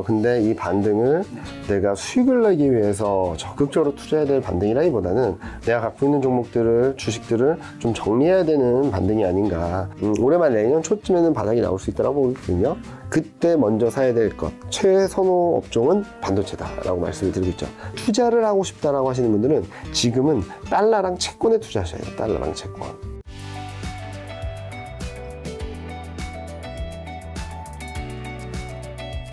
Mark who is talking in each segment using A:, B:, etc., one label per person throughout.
A: 근데 이 반등을 내가 수익을 내기 위해서 적극적으로 투자해야 될 반등이라기보다는 내가 갖고 있는 종목들을, 주식들을 좀 정리해야 되는 반등이 아닌가. 올해 말 내년 초쯤에는 바닥이 나올 수 있다고 보거든요. 그때 먼저 사야 될 것, 최선호 업종은 반도체다라고 말씀을 드리고 있죠. 투자를 하고 싶다라고 하시는 분들은 지금은 달러랑 채권에 투자하셔야 돼요. 달러랑 채권.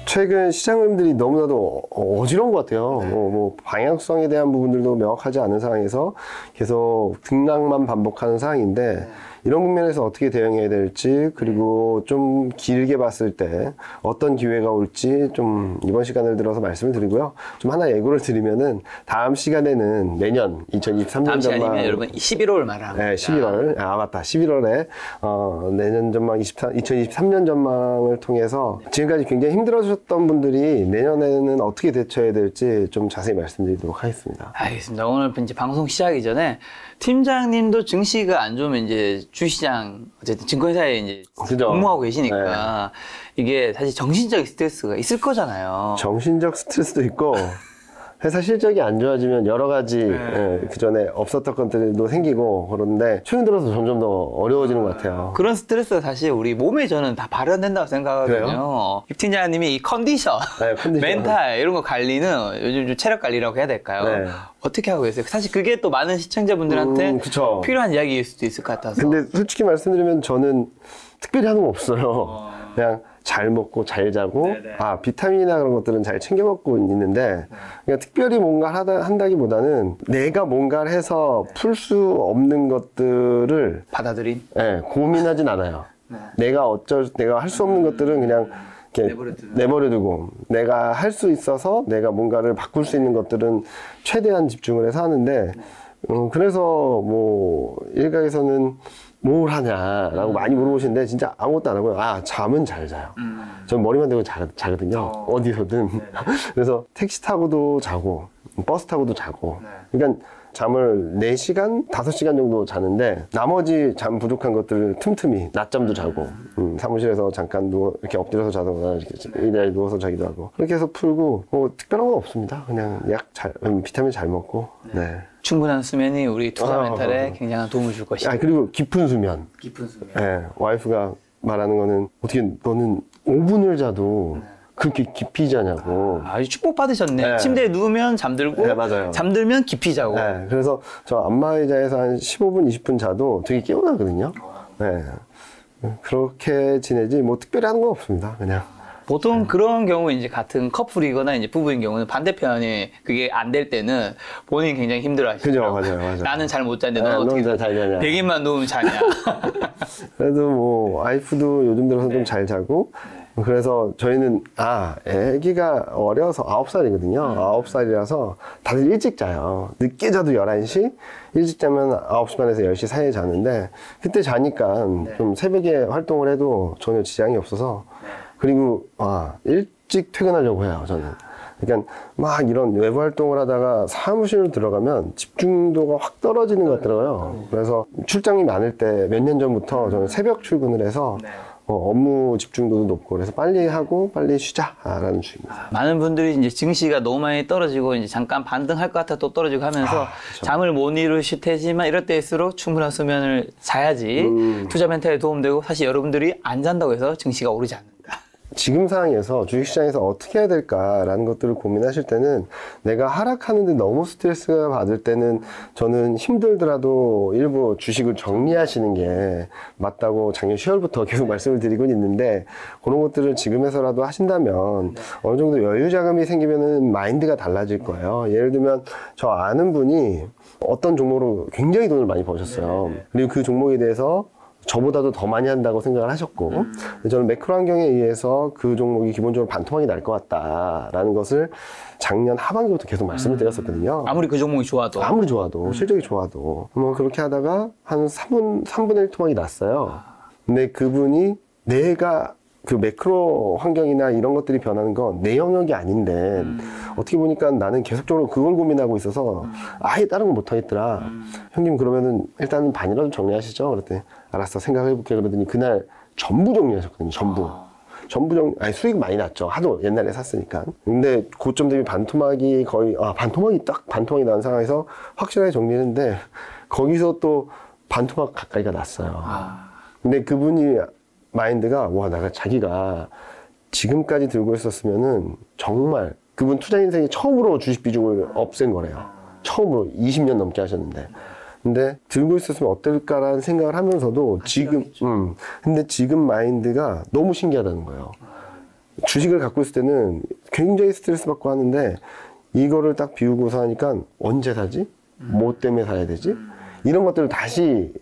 A: 최근 시장 흐름들이 너무나도 어지러운 것 같아요. 뭐 방향성에 대한 부분들도 명확하지 않은 상황에서 계속 등락만 반복하는 상황인데 이런 국면에서 어떻게 대응해야 될지, 그리고 좀 길게 봤을 때 어떤 기회가 올지 좀 이번 시간을 들어서 말씀을 드리고요. 좀 하나 예고를 드리면은 다음 시간에는 내년 2023년
B: 다음
A: 전망,
B: 시간이면 여러분 11월 말합니다.
A: 네, 11월. 아, 맞다. 11월에 내년 전망 2023년 전망을 통해서 지금까지 굉장히 힘들어졌던 분들이 내년에는 어떻게 대처해야 될지 좀 자세히 말씀드리도록 하겠습니다.
B: 알겠습니다. 오늘 이제 방송 시작하기 전에 팀장님도 증시가 안 좋으면 이제 주시장, 어쨌든 증권사에 이제
A: 그죠?
B: 근무하고 계시니까 이게 사실 정신적 스트레스가 있을 거잖아요.
A: 정신적 스트레스도 있고 회사 실적이 안 좋아지면 여러 가지 그전에 없었던 것들도 생기고 그런데 최근 들어서 점점 더 어려워지는 것 같아요.
B: 그런 스트레스가 사실 우리 몸에 저는 다 발현된다고 생각하거든요. 임 팀장님이 이 컨디션, 멘탈 이런 거 관리는 요즘 좀 체력 관리라고 해야 될까요?
A: 네.
B: 어떻게 하고 계세요? 사실 그게 또 많은 시청자분들한테 필요한 이야기일 수도 있을 것 같아서.
A: 근데 솔직히 말씀드리면 저는 특별히 하는 거 없어요. 그냥 잘 먹고 잘 자고, 비타민이나 그런 것들은 잘 챙겨 먹고 있는데, 그러니까 특별히 뭔가 한다기보다는 내가 뭔가를 해서 풀 수 없는 것들을
B: 받아들인?
A: 고민하진 않아요. 내가 할 수 없는 것들은 그냥 내버려두고, 내가 할 수 있어서 내가 뭔가를 바꿀 수 있는 것들은 최대한 집중을 해서 하는데, 그래서 뭐, 일각에서는 뭘 하냐라고 많이 물어보시는데 진짜 아무것도 안 하고요. 잠은 잘 자요. 전 머리만 대고 자거든요. 어디서든. 그래서 택시 타고도 자고 버스 타고도 자고 그러니까 잠을 4시간, 5시간 정도 자는데 나머지 잠 부족한 것들을 틈틈이 낮잠도 자고 사무실에서 잠깐 이렇게 엎드려서 자거나 이렇게 의자에 누워서 자기도 하고 그렇게 해서 풀고 뭐 특별한 건 없습니다. 그냥 비타민 잘 먹고
B: 충분한 수면이 우리 투자 멘탈에 굉장한 도움을 줄 것이다.
A: 그리고 깊은 수면.
B: 깊은 수면.
A: 와이프가 말하는 거는 어떻게 너는 5분을 자도 그렇게 깊이 자냐고.
B: 아주 축복받으셨네. 침대에 누우면 잠들고
A: 맞아요.
B: 잠들면 깊이 자고.
A: 그래서 저 안마의자에서 한 15분, 20분 자도 되게 깨어나거든요. 그렇게 지내지 뭐 특별히 하는 건 없습니다. 그냥.
B: 보통 그런 경우 이제 같은 커플이거나 이제 부부인 경우는 반대편이 그게 안 될 때는 본인이 굉장히 힘들어하시죠.
A: 그죠, 맞아요.
B: 나는 잘 못 자는데 너는 어떻게
A: 잘 자냐.
B: 100일만 누우면 자냐.
A: 그래도 뭐 와이프도 요즘 들어서 좀 잘 자고 그래서 저희는 애기가 어려서 9살이거든요. 9살이라서 다들 일찍 자요. 늦게 자도 11시, 일찍 자면 9시 반에서 10시 사이에 자는데 그때 자니까 좀 새벽에 활동을 해도 전혀 지장이 없어서 그리고 일찍 퇴근하려고 해요. 저는. 그러니까 막 이런 외부 활동을 하다가 사무실로 들어가면 집중도가 확 떨어지는 것 같더라고요. 그래서 출장이 많을 때 몇 년 전부터 저는 새벽 출근을 해서 업무 집중도도 높고 그래서 빨리 하고 빨리 쉬자라는 주의입니다.
B: 많은 분들이 이제 증시가 너무 많이 떨어지고 이제 잠깐 반등할 것 같아 또 떨어지고 하면서
A: 그렇죠.
B: 잠을 못 이루실 테지만 이럴 때일수록 충분한 수면을 자야지 투자 멘탈에 도움되고 사실 여러분들이 안 잔다고 해서 증시가 오르지 않는다.
A: 지금 상황에서 주식시장에서 어떻게 해야 될까라는 것들을 고민하실 때는 내가 하락하는데 너무 스트레스가 받을 때는 저는 힘들더라도 일부 주식을 정리하시는 게 맞다고 작년 10월부터 계속 말씀을 드리고 있는데 그런 것들을 지금에서라도 하신다면 어느 정도 여유 자금이 생기면은 마인드가 달라질 거예요. 예를 들면 저 아는 분이 어떤 종목으로 굉장히 돈을 많이 버셨어요. 그리고 그 종목에 대해서 저보다도 더 많이 한다고 생각을 하셨고 저는 매크로 환경에 의해서 그 종목이 기본적으로 반토막이 날 것 같다라는 것을 작년 하반기부터 계속 말씀을 드렸었거든요.
B: 아무리 그 종목이 좋아도
A: 아무리 좋아도 실적이 좋아도 뭐 그렇게 하다가 한 3분의 1 토막이 났어요. 근데 그분이 내가 그 매크로 환경이나 이런 것들이 변하는 건 내 영역이 아닌데 어떻게 보니까 나는 계속적으로 그걸 고민하고 있어서 아예 다른 걸 못하겠더라. 형님 그러면은 일단은 반이라도 정리하시죠. 그랬더니 알았어 생각해볼게 그러더니 그날 전부 정리하셨거든요. 수익 많이 났죠. 하도 옛날에 샀으니까. 근데 고점 대비 반토막이 거의, 반토막이 난 상황에서 확실하게 정리했는데, 거기서 또 반토막 가까이가 났어요. 근데 그분이 마인드가, 자기가 지금까지 들고 있었으면은 정말 그분 투자 인생이 처음으로 주식 비중을 없앤 거래요. 처음으로 20년 넘게 하셨는데. 근데 들고 있었으면 어떨까라는 생각을 하면서도 근데 지금 마인드가 너무 신기하다는 거예요. 주식을 갖고 있을 때는 굉장히 스트레스 받고 하는데 이거를 딱 비우고서 하니까 언제 사지? 뭐 때문에 사야 되지? 이런 것들을 다시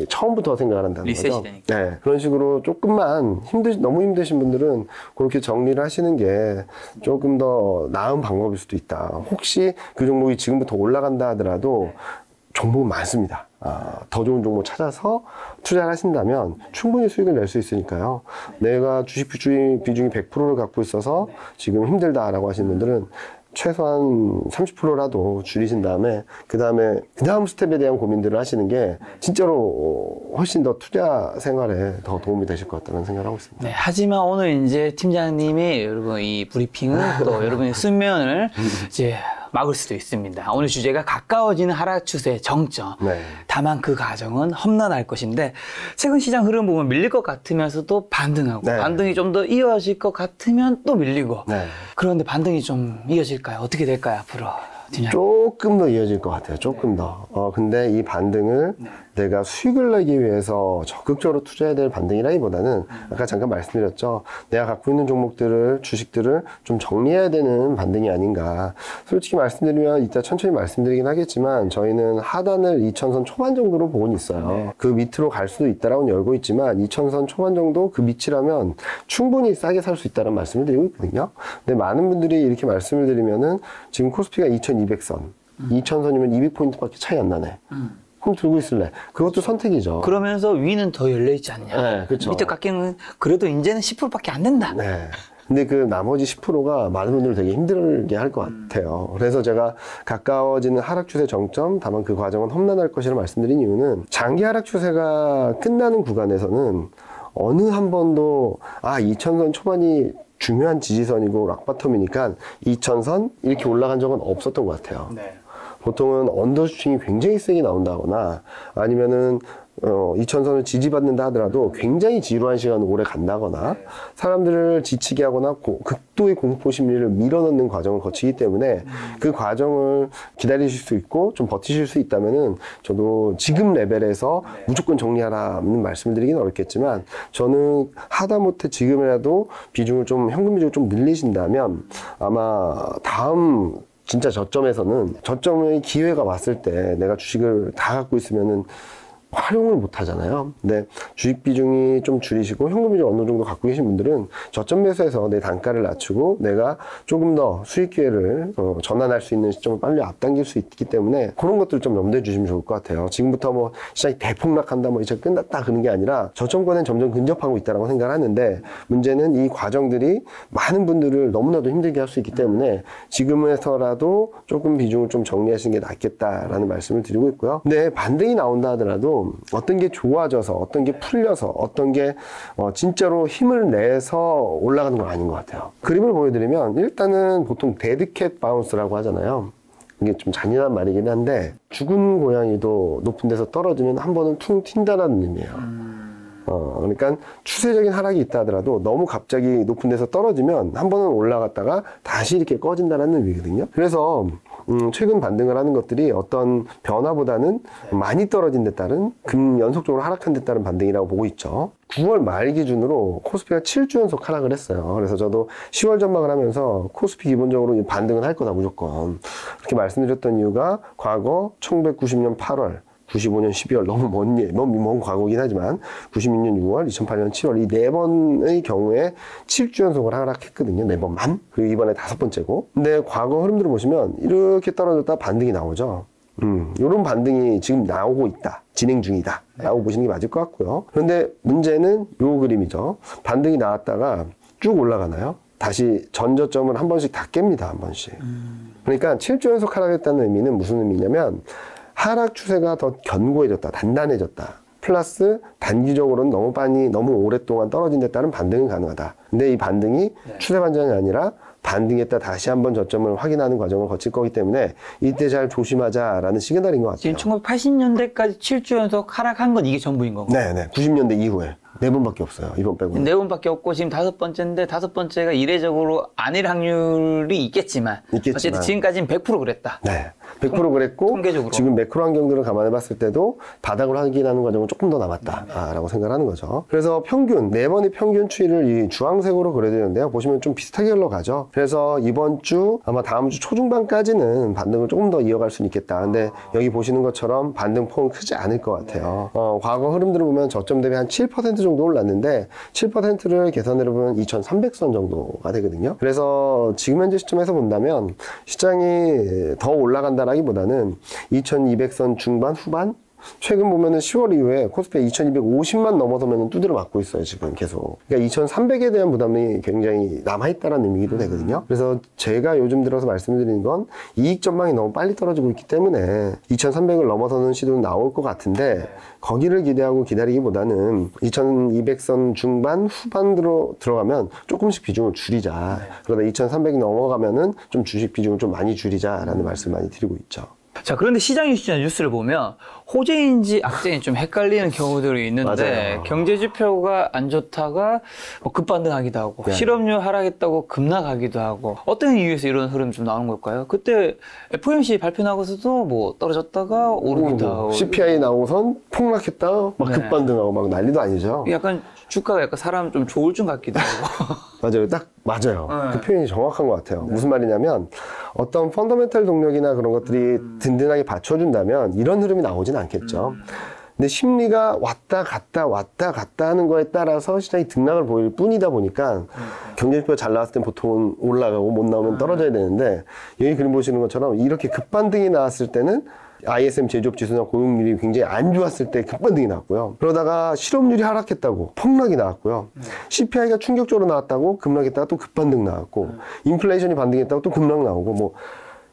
A: 처음부터 생각을 한다는 거죠.
B: 되니까.
A: 네, 그런 식으로 조금만 너무 힘드신 분들은 그렇게 정리를 하시는 게 조금 더 나은 방법일 수도 있다. 혹시 그 종목이 지금부터 올라간다 하더라도 종목은 많습니다. 더 좋은 종목 찾아서 투자를 하신다면 충분히 수익을 낼 수 있으니까요. 내가 주식 비중이 100%를 갖고 있어서 지금 힘들다라고 하시는 분들은 최소한 30%라도 줄이신 다음에 그 다음 스텝에 대한 고민들을 하시는 게 진짜로 훨씬 더 투자 생활에 더 도움이 되실 것 같다는 생각을 하고 있습니다.
B: 네, 하지만 오늘 이제 팀장님이 여러분 이 브리핑은 또 여러분의 수면을 이제 막을 수도 있습니다. 오늘 주제가 가까워지는 하락 추세 정점.
A: 네.
B: 다만 그 과정은 험난할 것인데 최근 시장 흐름 보면 밀릴 것 같으면서도 반등하고
A: 네.
B: 반등이 좀 더 이어질 것 같으면 또 밀리고
A: 네.
B: 그런데 반등이 좀 이어질까요? 어떻게 될까요 앞으로?
A: 조금 더 이어질 것 같아요. 조금 더. 근데 이 반등을 내가 수익을 내기 위해서 적극적으로 투자해야 될 반등이라기보다는 아까 잠깐 말씀드렸죠. 내가 갖고 있는 종목들을, 주식들을 좀 정리해야 되는 반등이 아닌가. 솔직히 말씀드리면 이따 천천히 말씀드리긴 하겠지만 저희는 하단을 2000선 초반 정도로 보고는 있어요. 그 밑으로 갈 수도 있다라고는 열고 있지만 2000선 초반 정도 그 밑이라면 충분히 싸게 살 수 있다는 말씀을 드리고 있거든요. 근데 많은 분들이 이렇게 말씀을 드리면은 지금 코스피가 2200선, 2000선이면 200포인트밖에 차이 안 나네. 그럼 들고 있을래? 그것도 선택이죠.
B: 그러면서 위는 더 열려있지 않냐?
A: 네, 그렇죠.
B: 밑에 깎이는 그래도 이제는 10%밖에 안 된다.
A: 네. 근데 그 나머지 10%가 많은 분들을 되게 힘들게 할 것 같아요. 그래서 제가 가까워지는 하락 추세 정점, 다만 그 과정은 험난할 것이라고 말씀드린 이유는 장기 하락 추세가 끝나는 구간에서는 어느 한 번도 2000선 초반이 중요한 지지선이고 락바텀이니까 2000선 이렇게 올라간 적은 없었던 것 같아요.
B: 네.
A: 보통은 언더슈팅이 굉장히 세게 나온다거나 아니면은 2000선을 지지받는다 하더라도 굉장히 지루한 시간을 오래 간다거나 사람들을 지치게 하거나 극도의 공포 심리를 밀어넣는 과정을 거치기 때문에 그 과정을 기다리실 수 있고 좀 버티실 수 있다면은 저도 지금 레벨에서 무조건 정리하라는 말씀을 드리긴 어렵겠지만 저는 하다못해 지금이라도 비중을 좀 현금 비중을 좀 늘리신다면 아마 다음 진짜 저점의 기회가 왔을 때 내가 주식을 다 갖고 있으면은 활용을 못 하잖아요. 근데 주식 비중이 좀 줄이시고 현금 비중 어느 정도 갖고 계신 분들은 저점 매수해서 내 단가를 낮추고 내가 조금 더 수익 기회를 전환할 수 있는 시점을 빨리 앞당길 수 있기 때문에 그런 것들 좀 염두에 주시면 좋을 것 같아요. 지금부터 뭐 시장이 대폭락한다 이제 끝났다 그런 게 아니라 저점권엔 점점 근접하고 있다라고 생각을 하는데 문제는 이 과정들이 많은 분들을 너무나도 힘들게 할 수 있기 때문에 지금에서라도 조금 비중을 좀 정리하시는 게 낫겠다라는 말씀을 드리고 있고요. 근데 반등이 나온다 하더라도 어떤 게 좋아져서 어떤 게 풀려서 어떤 게 진짜로 힘을 내서 올라가는 건 아닌 것 같아요. 그림을 보여드리면 일단은 보통 데드캣 바운스라고 하잖아요. 이게 좀 잔인한 말이긴 한데 죽은 고양이도 높은 데서 떨어지면 한 번은 퉁 튄다라는 의미예요. 그러니까 추세적인 하락이 있다 하더라도 너무 갑자기 높은 데서 떨어지면 한 번은 올라갔다가 다시 이렇게 꺼진다는 의미거든요. 그래서 최근 반등을 하는 것들이 어떤 변화보다는 많이 떨어진 데 따른 연속적으로 하락한 데 따른 반등이라고 보고 있죠. 9월 말 기준으로 코스피가 7주 연속 하락을 했어요. 그래서 저도 10월 전망을 하면서 코스피 기본적으로 반등은 할 거다 무조건 그렇게 말씀드렸던 이유가 과거 1990년 8월 95년 12월 너무 먼 과거이긴 하지만 96년 6월, 2008년 7월 이 네 번의 경우에 7주 연속을 하락했거든요. 네 번만. 그리고 이번에 5번째고. 근데 과거 흐름들을 보시면 이렇게 떨어졌다 반등이 나오죠. 이런 반등이 지금 나오고 있다. 진행 중이다. 라고 보시는 게 맞을 것 같고요. 그런데 문제는 요 그림이죠. 반등이 나왔다가 쭉 올라가나요? 다시 전저점을 한 번씩 다 깹니다. 한 번씩. 그러니까 7주 연속 하락했다는 의미는 무슨 의미냐면 하락 추세가 더 견고해졌다, 단단해졌다. 플러스 단기적으로는 너무 오랫동안 떨어진 데 따른 반등이 가능하다. 근데 이 반등이 추세 반전이 아니라 반등했다 다시 한번 저점을 확인하는 과정을 거칠 거기 때문에 이때 잘 조심하자라는 시그널인 것 같아요.
B: 지금 1980년대까지 7주 연속 하락한 건 이게 전부인 거고.
A: 네네. 90년대 이후에 4번밖에 없어요. 이번 빼고.
B: 4번밖에 없고 지금 5번째인데 5번째가 이례적으로 아닐 확률이 있겠지만 어쨌든 지금까지는 100% 그랬다.
A: 네. 100% 그랬고
B: 통계적으로.
A: 지금 매크로 환경들을 감안해 봤을 때도 바닥을 확인하는 과정은 조금 더 남았다라고 생각하는 거죠. 그래서 평균 4번의 평균 추이를 이 주황색으로 그려드렸는데요. 보시면 좀 비슷하게 흘러가죠. 그래서 이번 주 아마 다음 주 초중반까지는 반등을 조금 더 이어갈 수는 있겠다. 근데 여기 보시는 것처럼 반등 폭은 크지 않을 것 같아요. 과거 흐름들을 보면 저점 대비 한 7% 정도 올랐는데 7%를 계산해 보면 2300선 정도가 되거든요. 그래서 지금 현재 시점에서 본다면 시장이 더 올라간다라기보다는 2200선 중반 후반 최근 보면은 10월 이후에 코스피 2250만 넘어서면 두드려 맞고 있어요, 지금 계속. 그러니까 2300에 대한 부담이 굉장히 남아있다는 의미기도 되거든요. 그래서 제가 요즘 들어서 말씀드리는 건 이익 전망이 너무 빨리 떨어지고 있기 때문에 2300을 넘어서는 시도는 나올 것 같은데 거기를 기대하고 기다리기보다는 2200선 중반 후반으로 들어가면 조금씩 비중을 줄이자. 그러다 2300이 넘어가면은 좀 주식 비중을 좀 많이 줄이자라는 말씀 많이 드리고 있죠.
B: 자, 그런데 시장 이슈나 뉴스를 보면 호재인지 악재인지 좀 헷갈리는 경우들이 있는데
A: 맞아요.
B: 경제 지표가 안 좋다가 뭐 급반등하기도 하고 실업률 하락했다고 급락하기도 하고 어떤 이유에서 이런 흐름이 좀 나오는 걸까요? 그때 FOMC 발표 나고서도 뭐 떨어졌다가 오르기도 하고
A: CPI 나오선 폭락했다 막 급반등하고 막 난리도 아니죠.
B: 약간 주가가 약간 사람 좀 조울증 같기도 하고
A: 맞아요. 딱 맞아요. 그 표현이 정확한 것 같아요. 무슨 말이냐면 어떤 펀더멘탈 동력이나 그런 것들이 든든하게 받쳐준다면 이런 흐름이 나오진 않겠죠. 근데 심리가 왔다 갔다 하는 거에 따라서 시장이 등락을 보일 뿐이다 보니까 경제지표가 잘 나왔을 땐 보통은 올라가고 못 나오면 떨어져야 되는데 여기 그림 보시는 것처럼 이렇게 급반등이 나왔을 때는 ISM 제조업 지수나 고용률이 굉장히 안 좋았을 때 급반등이 나왔고요. 그러다가 실업률이 하락했다고 폭락이 나왔고요. CPI가 충격적으로 나왔다고 급락했다가 또 급반등 나왔고 인플레이션이 반등했다고 또 급락 나오고 뭐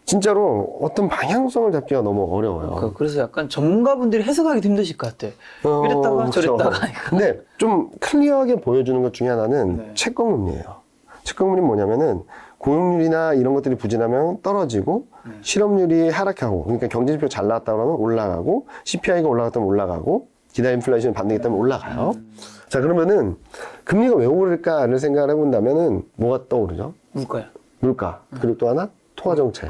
A: 진짜로 어떤 방향성을 잡기가 너무 어려워요.
B: 그래서 약간 전문가분들이 해석하기 힘드실 것 같아. 이랬다가
A: 그렇죠.
B: 저랬다가.
A: 근데 좀 클리어하게 보여주는 것 중에 하나는 채권금리예요. 채권금리는 뭐냐면은 고용률이나 이런 것들이 부진하면 떨어지고 실업률이 하락하고 그러니까 경제지표 잘 나왔다 그러면 올라가고 CPI가 올라갔다면 올라가고 기다 인플레이션이 반등했다면 올라가요. 자 그러면은 금리가 왜 오를까를 생각을 해본다면은 뭐가 떠오르죠? 물가. 그리고 또 하나 통화정책.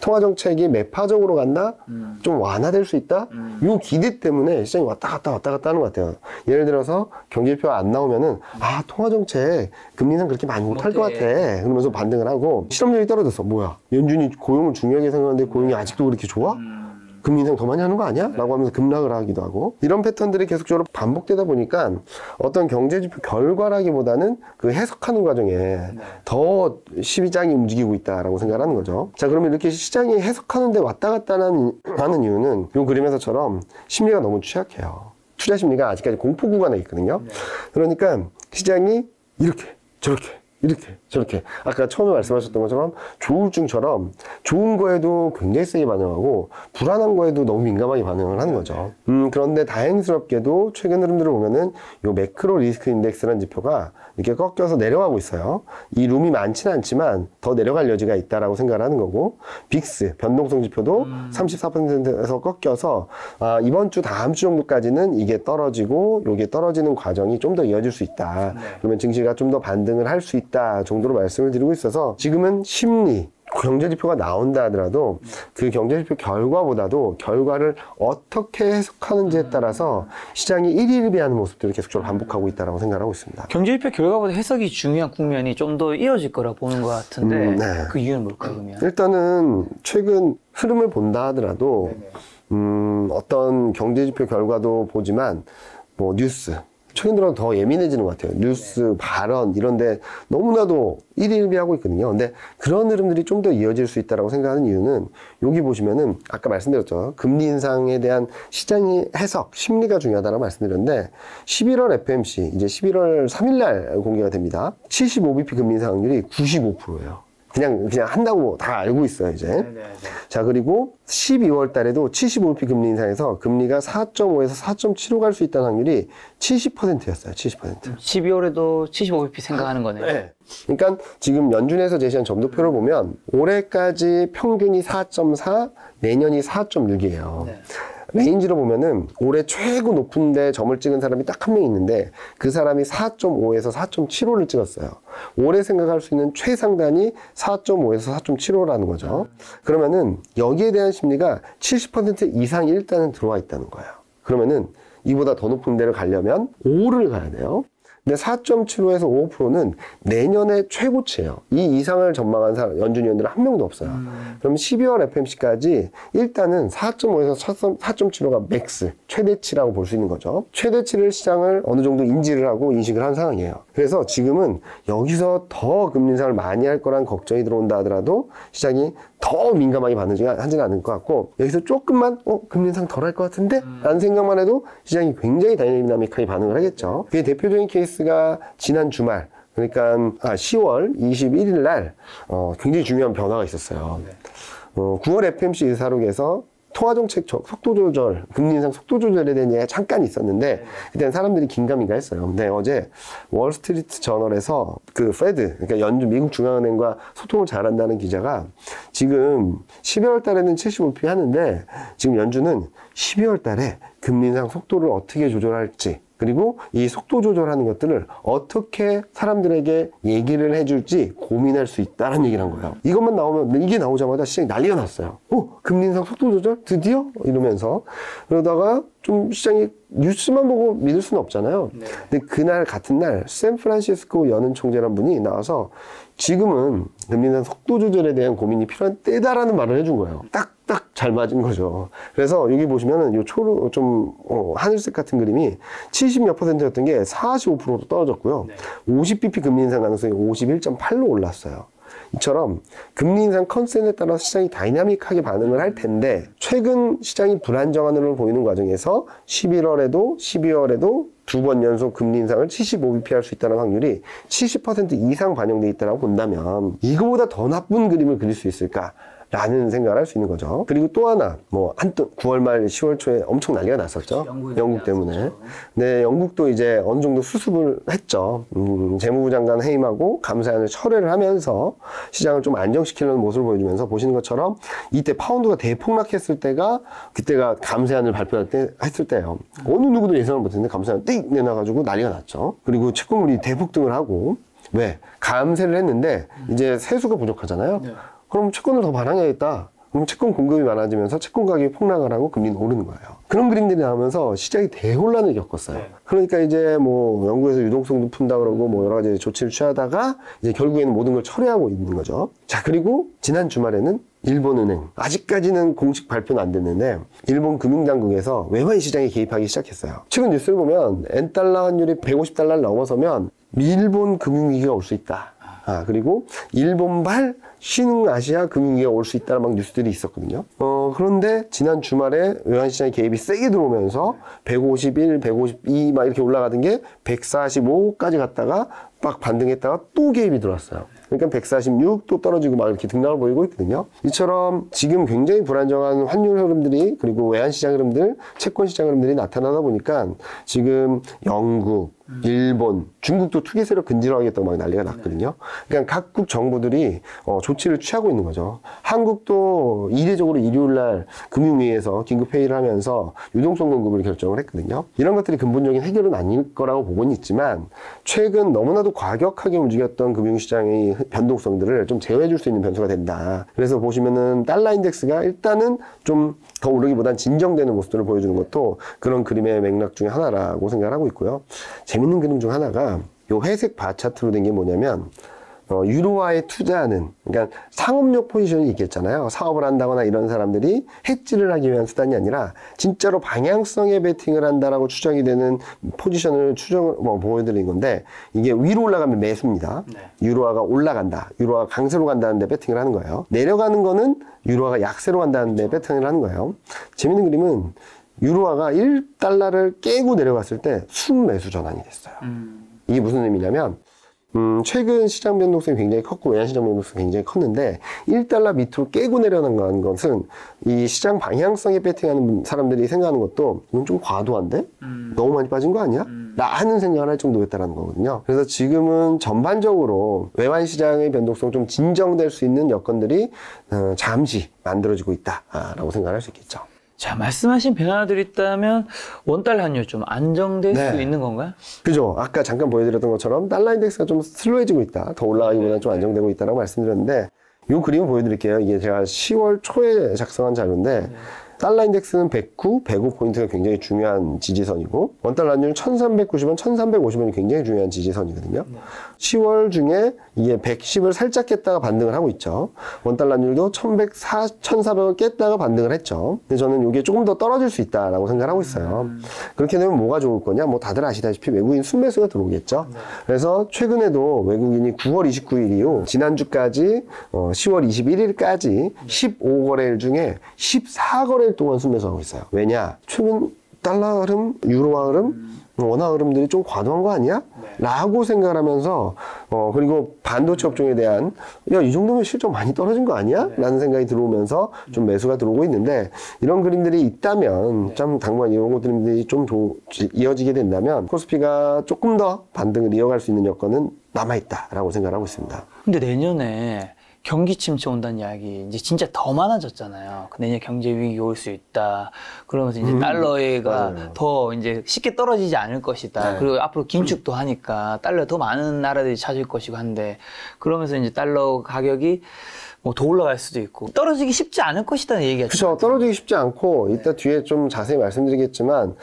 A: 통화정책이 매파적으로 간다? 좀 완화될 수 있다? 이 기대 때문에 시장이 왔다 갔다 하는 것 같아요. 예를 들어서 경제지표가 안 나오면은 통화정책 금리는 그렇게 많이 못할 것 같아. 그러면서 반등을 하고 실업률이 떨어졌어. 뭐야? 연준이 고용을 중요하게 생각하는데 고용이 아직도 그렇게 좋아? 금리 인상 더 많이 하는 거 아니야? 라고 하면서 급락을 하기도 하고 이런 패턴들이 계속적으로 반복되다 보니까 어떤 경제지표 결과라기보다는 그 해석하는 과정에 더 시장이 움직이고 있다라고 생각하는 거죠. 자 그러면 이렇게 시장이 해석하는데 왔다 갔다 하는 이유는 이 그림에서처럼 심리가 너무 취약해요. 투자 심리가 아직까지 공포 구간에 있거든요. 그러니까 시장이 이렇게 저렇게 아까 처음에 말씀하셨던 것처럼 조울증처럼 좋은 거에도 굉장히 세게 반응하고 불안한 거에도 너무 민감하게 반응을 하는 거죠. 그런데 다행스럽게도 최근 흐름들을 보면은 요 매크로 리스크 인덱스라는 지표가 이렇게 꺾여서 내려가고 있어요. 이 룸이 많지는 않지만 더 내려갈 여지가 있다라고 생각을 하는 거고 빅스 변동성 지표도 34%에서 꺾여서 이번 주 다음 주 정도까지는 이게 떨어지고 요게 떨어지는 과정이 좀 더 이어질 수 있다. 그러면 증시가 좀 더 반등을 할 수 있다 정도로 말씀을 드리고 있어서 지금은 심리 경제지표가 나온다 하더라도 그 경제지표 결과보다도 결과를 어떻게 해석하는지에 따라서 시장이 일희일비하는 모습들을 계속적으로 반복하고 있다고 생각하고 있습니다.
B: 경제지표 결과보다 해석이 중요한 국면이 좀 더 이어질 거라 보는 것 같은데 그 이유는 뭘까요? 그러면?
A: 일단은 최근 흐름을 본다 하더라도 어떤 경제지표 결과도 보지만 뭐 뉴스 최근 들어 더 예민해지는 것 같아요. 뉴스, 발언 이런데 너무나도 일희일비하고 있거든요. 근데 그런 흐름들이 좀 더 이어질 수 있다고 생각하는 이유는 여기 보시면은 아까 말씀드렸죠. 금리 인상에 대한 시장의 해석, 심리가 중요하다고 말씀드렸는데 11월 FOMC 이제 11월 3일 날 공개가 됩니다. 75bp 금리 인상 확률이 95%예요. 그냥 한다고 다 알고 있어요, 이제. 자, 그리고 12월 달에도 75bp 금리 인상에서 금리가 4.5에서 4.75 갈 수 있다는 확률이 70%였어요, 70%.
B: 12월에도 75bp 생각하는 거네요.
A: 네. 그러니까 지금 연준에서 제시한 점도표를 보면 올해까지 평균이 4.4, 내년이 4.6이에요. 네. 레인지로 보면은 올해 최고 높은데 점을 찍은 사람이 딱 한 명 있는데 그 사람이 4.5에서 4.75를 찍었어요. 올해 생각할 수 있는 최상단이 4.5에서 4.75라는 거죠. 그러면은 여기에 대한 심리가 70% 이상이 일단은 들어와 있다는 거예요. 그러면은 이보다 더 높은 데를 가려면 5를 가야 돼요. 근데 4.75에서 5%는 내년의 최고치예요. 이 이상을 전망한 사람, 연준위원들은 한 명도 없어요. 그럼 12월 FMC까지 일단은 4.5에서 4.75가 맥스, 최대치라고 볼 수 있는 거죠. 최대치를 시장을 어느 정도 인지를 하고 인식을 한 상황이에요. 그래서 지금은 여기서 더 금리 인상을 많이 할 거란 걱정이 들어온다 하더라도 시장이 더 민감하게 반응하지는 않을 것 같고, 여기서 조금만 금리 인상 덜 할 것 같은데? 라는 생각만 해도 시장이 굉장히 다이나믹하게 반응을 하겠죠. 그게 대표적인 케이스가 지난 주말, 그러니까 10월 21일 날 굉장히 중요한 변화가 있었어요. 9월 FMC 의사록에서 통화정책 속도 조절, 금리 인상 속도 조절에 대한 얘기가 잠깐 있었는데 그때는 사람들이 긴가민가 했어요. 근데 어제 월스트리트 저널에서 그 페드, 그러니까 연준 미국 중앙은행과 소통을 잘한다는 기자가 지금 12월 달에는 75bp 하는데 지금 연준은 12월 달에 금리 인상 속도를 어떻게 조절할지, 그리고 이 속도 조절하는 것들을 어떻게 사람들에게 얘기를 해줄지 고민할 수 있다는 얘기를 한 거예요. 이것만 나오면, 이게 나오자마자 시장이 난리가 났어요. 금리 인상 속도 조절? 드디어? 이러면서. 그러다가 좀 시장이 뉴스만 보고 믿을 수는 없잖아요. 네. 근데 그날 같은 날 샌프란시스코 연은 총재란 분이 나와서 지금은 금리 인상 속도 조절에 대한 고민이 필요한 때다라는 말을 해준 거예요. 딱딱 잘 맞은 거죠. 그래서 여기 보시면은 요 하늘색 같은 그림이 70몇 %였던 게 45%로 떨어졌고요. 네. 50bp 금리 인상 가능성이 51.8로 올랐어요. 이처럼 금리 인상 컨센에 따라 시장이 다이나믹하게 반응을 할 텐데, 최근 시장이 불안정한 흐름을 보이는 과정에서 11월에도 12월에도 두 번 연속 금리 인상을 75bp 할 수 있다는 확률이 70% 이상 반영돼 있다고 본다면 이거보다 더 나쁜 그림을 그릴 수 있을까? 라는 생각을 할 수 있는 거죠. 그리고 또 하나, 9월 말 10월 초에 엄청 난리가 났었죠. 영국 때문에. 네, 영국도 이제 어느 정도 수습을 했죠. 재무부 장관 해임하고 감사안을 철회를 하면서 시장을 좀 안정시키려는 모습을 보여주면서, 보시는 것처럼 이때 파운드가 대폭락했을 때가, 그때가 감사안을 발표했을 때예요. 어느 누구도 예상을 못했는데 감사안 띡 내놔가지고 난리가 났죠. 그리고 채권물이 대폭등을 하고, 왜? 감세를 했는데 이제 세수가 부족하잖아요. 네. 그럼 채권을 더 발행해야겠다. 그럼 채권 공급이 많아지면서 채권 가격이 폭락을 하고 금리는 오르는 거예요. 그런 그림들이 나오면서 시장이 대혼란을 겪었어요. 네. 그러니까 이제 영국에서 유동성도 푼다 그러고 여러 가지 조치를 취하다가 이제 결국에는 모든 걸 철회하고 있는 거죠. 자, 그리고 지난 주말에는 일본은행, 아직까지는 공식 발표는 안 됐는데 일본 금융당국에서 외환 시장에 개입하기 시작했어요. 최근 뉴스를 보면 엔달러 환율이 150달러를 넘어서면 일본 금융위기가 올 수 있다. 그리고 일본발 신흥아시아 금융위기가 올 수 있다는 막 뉴스들이 있었거든요. 그런데 지난 주말에 외환시장의 개입이 세게 들어오면서 151, 152 막 이렇게 올라가던 게 145까지 갔다가 막 반등했다가 또 개입이 들어왔어요. 그러니까 146 또 떨어지고 막 이렇게 등락을 보이고 있거든요. 이처럼 지금 굉장히 불안정한 환율 흐름들이, 그리고 외환시장 흐름들, 채권시장 흐름들이 나타나다 보니까 지금 영국, 일본, 중국도 투기 세력 근질러하겠다고 막 난리가 났거든요. 그러니까 각국 정부들이 조치를 취하고 있는 거죠. 한국도 이례적으로 일요일날 금융위에서 긴급회의를 하면서 유동성 공급을 결정을 했거든요. 이런 것들이 근본적인 해결은 아닐 거라고 보고는 있지만, 최근 너무나도 과격하게 움직였던 금융시장의 변동성들을 좀 제어해 줄 수 있는 변수가 된다. 그래서 보시면은 달러 인덱스가 일단은 좀 더 오르기보단 진정되는 모습들을 보여주는 것도 그런 그림의 맥락 중에 하나라고 생각을 하고 있고요. 재밌는 그림 중 하나가 요 회색 바 차트로 된 게 뭐냐면, 유로화에 투자하는, 그러니까 상업용 포지션이 있겠잖아요. 사업을 한다거나 이런 사람들이 해지를 하기 위한 수단이 아니라 진짜로 방향성의 베팅을 한다라고 추정이 되는 포지션을 보여드린 건데, 이게 위로 올라가면 매수입니다. 네. 유로화가 올라간다, 유로화가 강세로 간다는데 베팅을 하는 거예요. 내려가는 거는 유로화가 약세로 간다는데 베팅을 하는 거예요. 재밌는 그림은 유로화가 1달러를 깨고 내려갔을 때 순매수 전환이 됐어요. 이게 무슨 의미냐면, 최근 시장 변동성이 굉장히 컸고 외환 시장 변동성이 굉장히 컸는데 1달러 밑으로 깨고 내려나간 것은 이 시장 방향성에 배팅하는 사람들이 생각하는 것도 이건 좀 과도한데? 너무 많이 빠진 거 아니야? 라는 생각을 할 정도였다는 거거든요. 그래서 지금은 전반적으로 외환 시장의 변동성 좀 진정될 수 있는 여건들이 잠시 만들어지고 있다라고 생각할 수 있겠죠.
B: 자, 말씀하신 변화들이 있다면 원달러 환율 좀 안정될 수 있는 건가요?
A: 그죠. 아까 잠깐 보여드렸던 것처럼 달러 인덱스가 좀 슬로해지고 있다. 더 올라가기보다는 좀 안정되고 있다라고 말씀드렸는데 이 그림을 보여드릴게요. 이게 제가 10월 초에 작성한 자료인데 달러 인덱스는 109, 105포인트가 굉장히 중요한 지지선이고 원달러 환율 1390원, 1350원이 굉장히 중요한 지지선이거든요. 10월 중에 이게 110을 살짝 깼다가 반등을 하고 있죠. 원달러 환율도 1400을 깼다가 반등을 했죠. 근데 저는 이게 조금 더 떨어질 수 있다라고 생각을 하고 있어요. 그렇게 되면 뭐가 좋을 거냐? 뭐 다들 아시다시피 외국인 순매수가 들어오겠죠. 그래서 최근에도 외국인이 9월 29일 이후 지난주까지 10월 21일까지 15거래일 중에 14거래일 동안 순매수하고 있어요. 왜냐? 최근 달러 흐름, 유로화 흐름, 원화 흐름들이 좀 과도한 거 아니야? 라고 생각을 하면서 그리고 반도체 업종에 대한 야, 이 정도면 실적 많이 떨어진 거 아니야? 라는 생각이 들어오면서 좀 매수가 들어오고 있는데 이런 그림들이 있다면 좀 당분간 이런 것들이 좀 이어지게 된다면 코스피가 조금 더 반등을 이어갈 수 있는 여건은 남아있다라고 생각을 하고 있습니다.
B: 근데 내년에 경기 침체 온다는 이야기 이제 진짜 더 많아졌잖아요. 내년 경제 위기 올 수 있다. 그러면서 이제 달러가 더 이제 쉽게 떨어지지 않을 것이다. 그리고 앞으로 긴축도 하니까 달러 더 많은 나라들이 찾을 것이고 한데 그러면서 이제 달러 가격이 뭐 더 올라갈 수도 있고 떨어지기 쉽지 않을 것이다는 얘기가
A: 그렇죠. 떨어지기 쉽지 않고 이따 뒤에 좀 자세히 말씀드리겠지만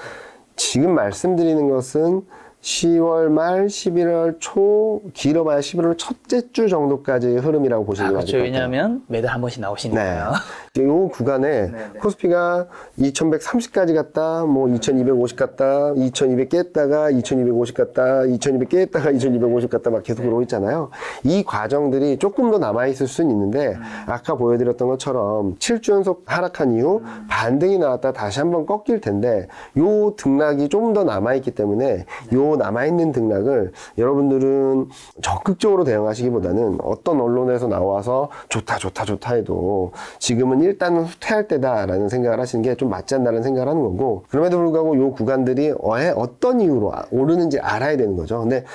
A: 지금 말씀드리는 것은 10월 말, 11월 초, 길어봐야 11월 첫째 주 정도까지의 흐름이라고 보시면
B: 그렇죠. 왜냐하면 매달 한 번씩 나오시니까요.
A: 이 구간에 코스피가 2130까지 갔다, 뭐 2250 갔다, 2200 깼다가 2250 갔다, 2200 깼다가 2250 갔다 막 계속 그러고 있잖아요. 이 과정들이 조금 더 남아있을 수는 있는데 아까 보여드렸던 것처럼 7주 연속 하락한 이후 반등이 나왔다 다시 한번 꺾일 텐데 요 등락이 좀 더 남아있기 때문에 요 남아있는 등락을 여러분들은 적극적으로 대응하시기보다는 어떤 언론에서 나와서 좋다 해도 지금은 일단은 후퇴할 때다라는 생각을 하시는 게 좀 맞지 않나라는 생각을 하는 거고 그럼에도 불구하고 요 구간들이 어떤 이유로 오르는지 알아야 되는 거죠. 근데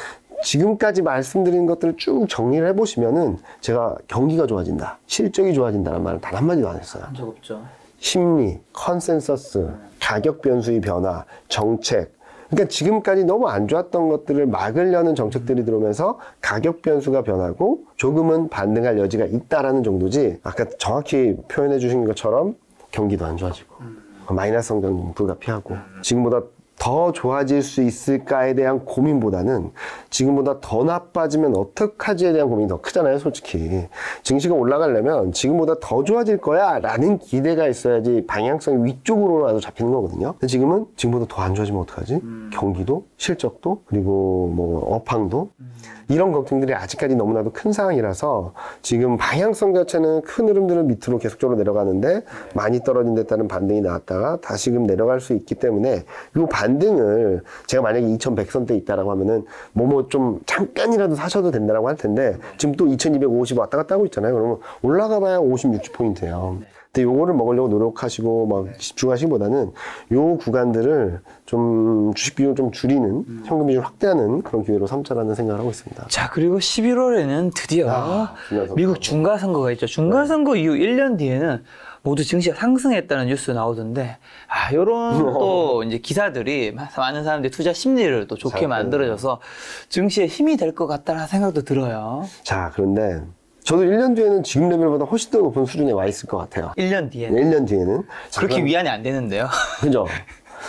A: 지금까지 말씀드린 것들을 쭉 정리를 해보시면은 제가 경기가 좋아진다, 실적이 좋아진다는 말은 단 한마디도 안 했어요.
B: 한 적 없죠.
A: 심리, 컨센서스, 가격 변수의 변화, 정책 그러니까 지금까지 너무 안 좋았던 것들을 막으려는 정책들이 들어오면서 가격 변수가 변하고 조금은 반등할 여지가 있다라는 정도지 아까 정확히 표현해 주신 것처럼 경기도 안 좋아지고 마이너스 성장 불가피하고 지금보다 더 좋아질 수 있을까에 대한 고민보다는 지금보다 더 나빠지면 어떡하지에 대한 고민이 더 크잖아요, 솔직히. 증시가 올라가려면 지금보다 더 좋아질 거야 라는 기대가 있어야지 방향성이 위쪽으로라도 잡히는 거거든요. 근데 지금은 지금보다 더 안 좋아지면 어떡하지? 경기도, 실적도, 그리고 뭐 업황도 이런 걱정들이 아직까지 너무나도 큰 상황이라서 지금 방향성 자체는 큰 흐름들은 밑으로 계속적으로 내려가는데 많이 떨어진 데 따른 반등이 나왔다가 다시금 내려갈 수 있기 때문에 이 반등을 제가 만약에 2100선대 있다라고 하면은 뭐뭐 좀 잠깐이라도 사셔도 된다라고 할 텐데 지금 또 2250 왔다 갔다 하고 있잖아요. 그러면 올라가 봐야 50, 60포인트예요. 근데 요거를 먹으려고 노력하시고 막 집중하시기보다는 요 구간들을 좀 주식 비중을 좀 줄이는 현금 비중을 확대하는 그런 기회로 삼자라는 생각을 하고 있습니다.
B: 자, 그리고 11월에는 드디어 미국 중간선거가 있죠. 중간선거 이후 1년 뒤에는 모두 증시가 상승했다는 뉴스 나오던데, 요런 또 이제 기사들이 많은 사람들이 투자 심리를 또 좋게 만들어줘서 증시에 힘이 될 것 같다는 생각도 들어요.
A: 자, 그런데 저도 1년 뒤에는 지금 레벨보다 훨씬 더 높은 수준에 와 있을 것 같아요.
B: 1년 뒤에는?
A: 1년 뒤에는.
B: 그렇게 위안이 안 되는데요.
A: 그죠?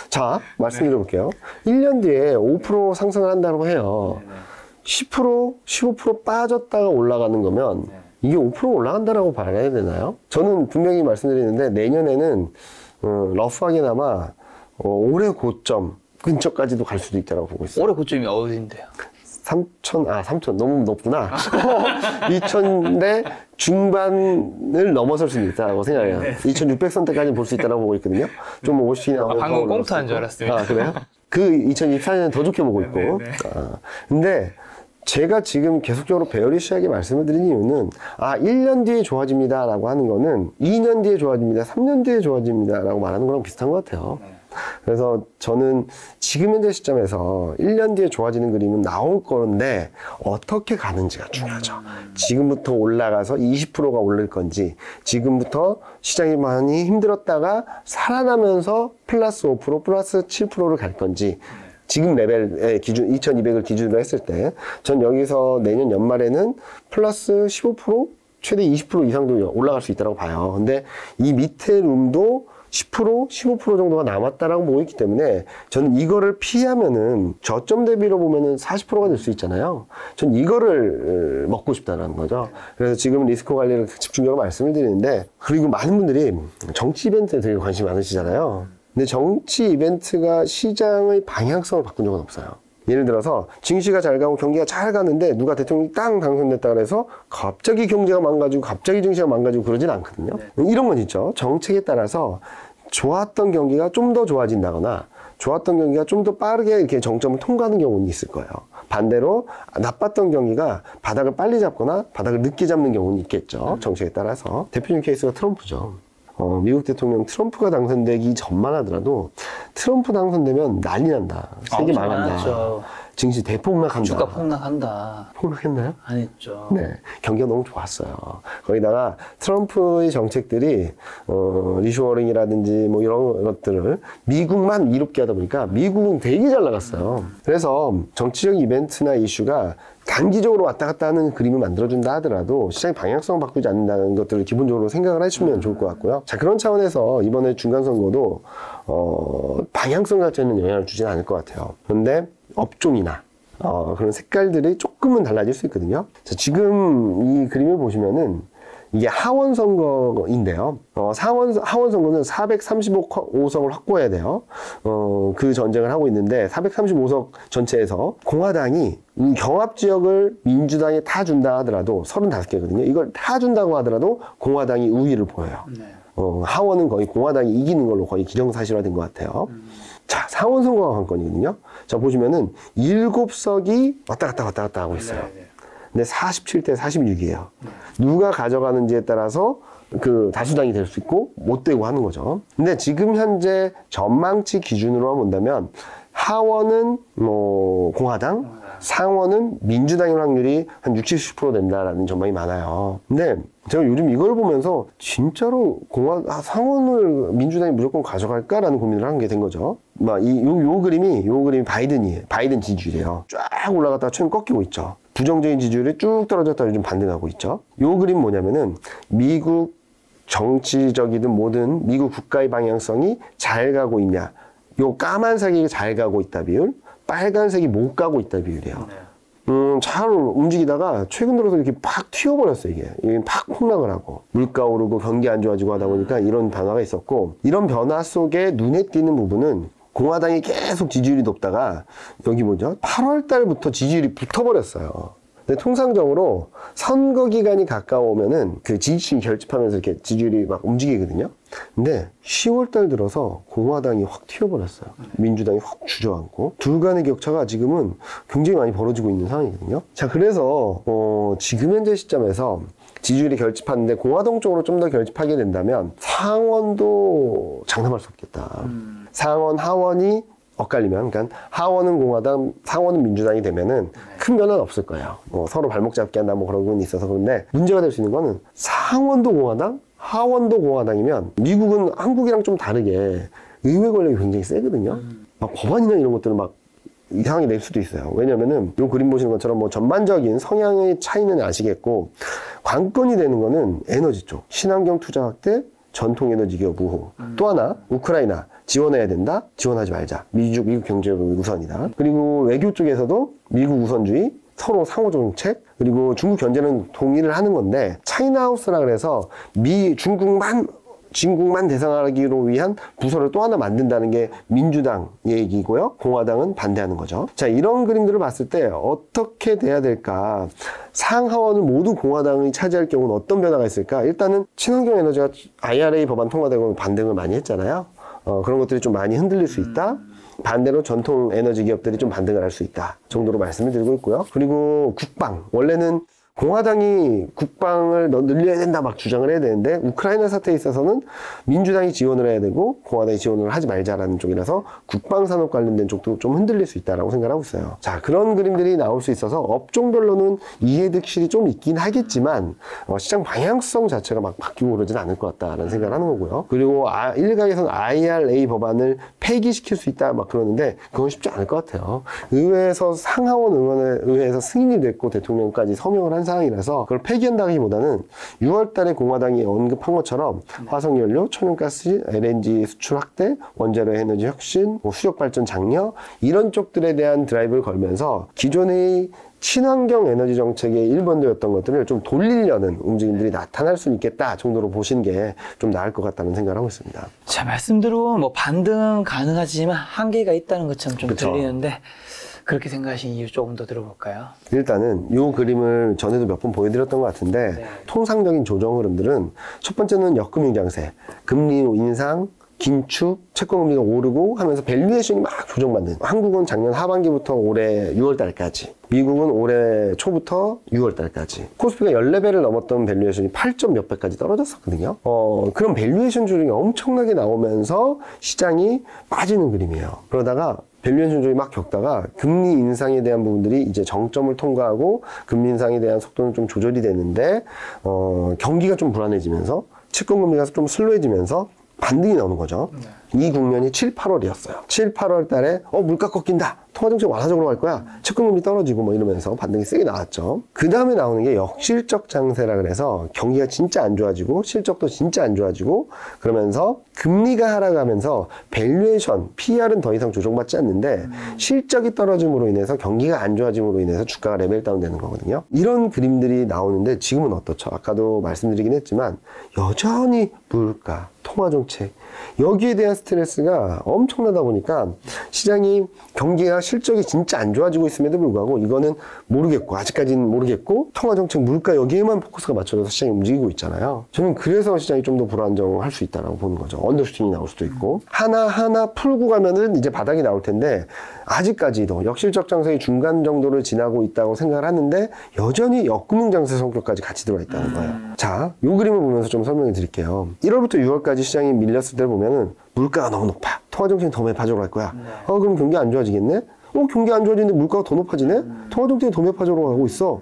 A: 자, 말씀드려볼게요. 1년 뒤에 5% 상승을 한다고 해요. 10%, 15% 빠졌다가 올라가는 거면 이게 5% 올라간다라고 봐야 되나요? 저는 분명히 말씀드리는데 내년에는 러프하게나마 올해 고점 근처까지도 갈 수도 있다고 보고 있어요.
B: 올해 고점이 어딘데요?
A: 3천 너무 높구나. 2,000대 중반을 넘어설 수 있다고 생각해요. 2,600선대까지 볼 수 있다고 보고 있거든요. 좀 50이 나오면
B: 방금 꽁트한 줄 알았습니다.
A: 그래요? 그 2024년은 더 좋게 보고 있고. 근데 제가 지금 계속적으로 베어리시하게 말씀을 드린 이유는 1년 뒤에 좋아집니다 라고 하는 거는 2년 뒤에 좋아집니다, 3년 뒤에 좋아집니다 라고 말하는 거랑 비슷한 것 같아요. 그래서 저는 지금 현재 시점에서 1년 뒤에 좋아지는 그림은 나올 건데 어떻게 가는지가 중요하죠. 지금부터 올라가서 20%가 오를 건지, 지금부터 시장이 많이 힘들었다가 살아나면서 플러스 5%, 플러스 7%를 갈 건지, 지금 레벨의 기준 2200을 기준으로 했을 때 전 여기서 내년 연말에는 플러스 15%, 최대 20% 이상도 올라갈 수 있다고 봐요. 근데 이 밑에 룸도 10%, 15% 정도가 남았다라고 보고 있기 때문에 저는 이거를 피하면은 저점 대비로 보면은 40%가 될 수 있잖아요. 전 이거를 먹고 싶다라는 거죠. 그래서 지금 리스크 관리를 집중적으로 말씀을 드리는데, 그리고 많은 분들이 정치 이벤트에 되게 관심이 많으시잖아요. 근데 정치 이벤트가 시장의 방향성을 바꾼 적은 없어요. 예를 들어서 증시가 잘 가고 경기가 잘 가는데 누가 대통령이 땅 당선됐다 그래서 갑자기 경제가 망가지고 갑자기 증시가 망가지고 그러진 않거든요. 이런 건 있죠. 정책에 따라서 좋았던 경기가 좀 더 좋아진다거나 좋았던 경기가 좀 더 빠르게 이렇게 정점을 통과하는 경우는 있을 거예요. 반대로 나빴던 경기가 바닥을 빨리 잡거나 바닥을 늦게 잡는 경우는 있겠죠. 정책에 따라서. 대표적인 케이스가 트럼프죠. 미국 대통령 트럼프가 당선되기 전만 하더라도 트럼프 당선되면 난리 난다. 세계 망한다. 증시 대폭락한다.
B: 주가 폭락한다.
A: 폭락했나요?
B: 안 했죠.
A: 네. 경기가 너무 좋았어요. 거기다가 트럼프의 정책들이, 리쇼어링이라든지 뭐 이런 것들을 미국만 이롭게 하다 보니까 미국은 되게 잘 나갔어요. 그래서 정치적 이벤트나 이슈가 단기적으로 왔다 갔다 하는 그림을 만들어준다 하더라도 시장의 방향성을 바꾸지 않는다는 것들을 기본적으로 생각을 해주면 좋을 것 같고요. 자, 그런 차원에서 이번에 중간선거도, 방향성 자체는 영향을 주지는 않을 것 같아요. 그런데 업종이나, 그런 색깔들이 조금은 달라질 수 있거든요. 자, 지금 이 그림을 보시면은 이게 하원 선거인데요. 하원 선거는 435석을 확보해야 돼요. 그 전쟁을 하고 있는데 435석 전체에서 공화당이 경합 지역을 민주당에 타 준다 하더라도 35개거든요. 이걸 타 준다고 하더라도 공화당이 우위를 보여요. 하원은 거의 공화당이 이기는 걸로 거의 기정사실화된 것 같아요. 자, 상원 선거가 관건이거든요. 자, 보시면은 7석이 왔다 갔다 하고 있어요. 근데 47대 46이에요. 누가 가져가는지에 따라서 그 다수당이 될 수 있고 못 되고 하는 거죠. 근데 지금 현재 전망치 기준으로 본다면 하원은 뭐 공화당, 상원은 민주당의 확률이 한 60, 70% 된다라는 전망이 많아요. 근데 제가 요즘 이걸 보면서 진짜로 상원을 민주당이 무조건 가져갈까라는 고민을 한 게 된 거죠. 막 요 그림이 바이든이에요. 바이든 지지율이에요. 쫙 올라갔다가 최근 꺾이고 있죠. 부정적인 지지율이 쭉 떨어졌다 요즘 반등하고 있죠. 요 그림 뭐냐면은 미국 정치적이든 뭐든 미국 국가의 방향성이 잘 가고 있냐. 요 까만색이 잘 가고 있다 비율, 빨간색이 못 가고 있다 비율이에요. 잘 움직이다가 최근 들어서 이렇게 팍 튀어버렸어요, 이게 팍 폭락을 하고. 물가 오르고 경기 안 좋아지고 하다 보니까 이런 변화가 있었고, 이런 변화 속에 눈에 띄는 부분은 공화당이 계속 지지율이 높다가 여기 뭐죠? 8월 달부터 지지율이 붙어버렸어요. 근데 통상적으로 선거 기간이 가까우면은 그 지지층이 결집하면서 이렇게 지지율이 막 움직이거든요. 근데 10월 달 들어서 공화당이 확 튀어버렸어요. 민주당이 확 주저앉고 둘 간의 격차가 지금은 굉장히 많이 벌어지고 있는 상황이거든요. 자, 그래서 지금 현재 시점에서 지지율이 결집하는데 공화당 쪽으로 좀 더 결집하게 된다면 상원도 장담할 수 없겠다. 상원, 하원이 엇갈리면, 그러니까 하원은 공화당, 상원은 민주당이 되면은 큰 변화는 없을 거예요. 서로 발목 잡기 한다 뭐 그런 건 있어서. 그런데 문제가 될 수 있는 거는 상원도 공화당, 하원도 공화당이면 미국은 한국이랑 좀 다르게 의회 권력이 굉장히 세거든요. 막 법안이나 이런 것들은 막 이상하게 낼 수도 있어요. 왜냐면은 요 그림 보시는 것처럼 뭐 전반적인 성향의 차이는 아시겠고, 관건이 되는 거는 에너지 쪽, 친환경 투자 확대, 전통 에너지 기업 우호. 또 하나, 우크라이나 지원해야 된다, 지원하지 말자. 미국 경제가 우선이다. 그리고 외교 쪽에서도 미국 우선주의, 서로 상호 정책, 그리고 중국 견제는 동의를 하는 건데, 차이나하우스라 그래서 중국만 대상하기로 위한 부서를 또 하나 만든다는 게 민주당 얘기고요. 공화당은 반대하는 거죠. 자, 이런 그림들을 봤을 때 어떻게 돼야 될까? 상하원을 모두 공화당이 차지할 경우는 어떤 변화가 있을까? 일단은 친환경 에너지가 IRA 법안 통과되고 반등을 많이 했잖아요. 그런 것들이 좀 많이 흔들릴 수 있다. 반대로 전통 에너지 기업들이 좀 반등을 할 수 있다 정도로 말씀을 드리고 있고요. 그리고 국방, 원래는 공화당이 국방을 늘려야 된다 막 주장을 해야 되는데 우크라이나 사태에 있어서는 민주당이 지원을 해야 되고 공화당이 지원을 하지 말자라는 쪽이라서 국방산업 관련된 쪽도 좀 흔들릴 수 있다라고 생각하고 있어요. 자, 그런 그림들이 나올 수 있어서 업종별로는 이해득실이 좀 있긴 하겠지만 시장 방향성 자체가 막 바뀌고 그러지는 않을 것 같다라는 생각을 하는 거고요. 그리고 일각에서는 IRA 법안을 폐기시킬 수 있다 막 그러는데 그건 쉽지 않을 것 같아요. 의회에서 상하원 의회에서 승인이 됐고 대통령까지 서명을 한 상황이라서 그걸 폐기한다기보다는 6월 달에 공화당이 언급한 것처럼 화석연료, 천연가스, LNG 수출 확대, 원자로 에너지 혁신, 수력발전 장려 이런 쪽들에 대한 드라이브를 걸면서 기존의 친환경 에너지 정책의 1번도였던 것들을 좀 돌리려는 움직임들이 나타날 수 있겠다 정도로 보시는 게 좀 나을 것 같다는 생각을 하고 있습니다.
B: 자, 말씀대로 뭐 반등은 가능하지만 한계가 있다는 것처럼 좀
A: 그쵸.
B: 들리는데 그렇게 생각하신 이유 조금 더 들어볼까요?
A: 일단은 이 그림을 전에도 몇 번 보여드렸던 것 같은데
B: 네.
A: 통상적인 조정 흐름들은 첫 번째는 역금융 장세, 금리 인상, 긴축, 채권금리가 오르고 하면서 밸류에이션이 막 조정받는. 한국은 작년 하반기부터 올해 6월 달까지, 미국은 올해 초부터 6월 달까지 코스피가 14배를 넘었던 밸류에이션이 8점 몇 배까지 떨어졌었거든요. 그런 밸류에이션 조정이 엄청나게 나오면서 시장이 빠지는 그림이에요. 그러다가 밸류에이션 조정이 막 겪다가 금리 인상에 대한 부분들이 이제 정점을 통과하고 금리 인상에 대한 속도는 좀 조절이 되는데 경기가 좀 불안해지면서 채권금리가 좀 슬로해지면서 반등이 나오는 거죠. 이 국면이 7, 8월이었어요. 7, 8월 달에 물가 꺾인다. 통화정책 완화적으로 갈 거야. 채권금리 떨어지고 뭐 이러면서 반등이 세게 나왔죠. 그 다음에 나오는 게 역실적 장세라 그래서 경기가 진짜 안 좋아지고 실적도 진짜 안 좋아지고 그러면서 금리가 하락하면서 밸류에이션, PER은 더 이상 조정받지 않는데 실적이 떨어짐으로 인해서 경기가 안 좋아짐으로 인해서 주가가 레벨 다운 되는 거거든요. 이런 그림들이 나오는데 지금은 어떻죠? 아까도 말씀드리긴 했지만 여전히 물가, 통화정책 여기에 대한 스트레스가 엄청나다 보니까 시장이 경기가 실적이 진짜 안 좋아지고 있음에도 불구하고 이거는 모르겠고 아직까지는 모르겠고 통화정책 물가 여기에만 포커스가 맞춰져서 시장이 움직이고 있잖아요. 저는 그래서 시장이 좀 더 불안정할 수 있다고 보는 거죠. 언더슈팅이 나올 수도 있고 하나하나 풀고 가면은 이제 바닥이 나올 텐데 아직까지도 역실적 장세의 중간 정도를 지나고 있다고 생각을 하는데 여전히 역금융 장세 성격까지 같이 들어와 있다는 거예요. 자, 이 그림을 보면서 좀 설명해 드릴게요. 1월부터 6월까지 시장이 밀렸을 때를 보면은 물가가 너무 높아. 통화정책이 더 매파적으로 갈 거야. 그럼 경기 안 좋아지겠네? 경기 안 좋아지는데 물가가 더 높아지네? 통화정책이 더 매파적으로 가고 있어.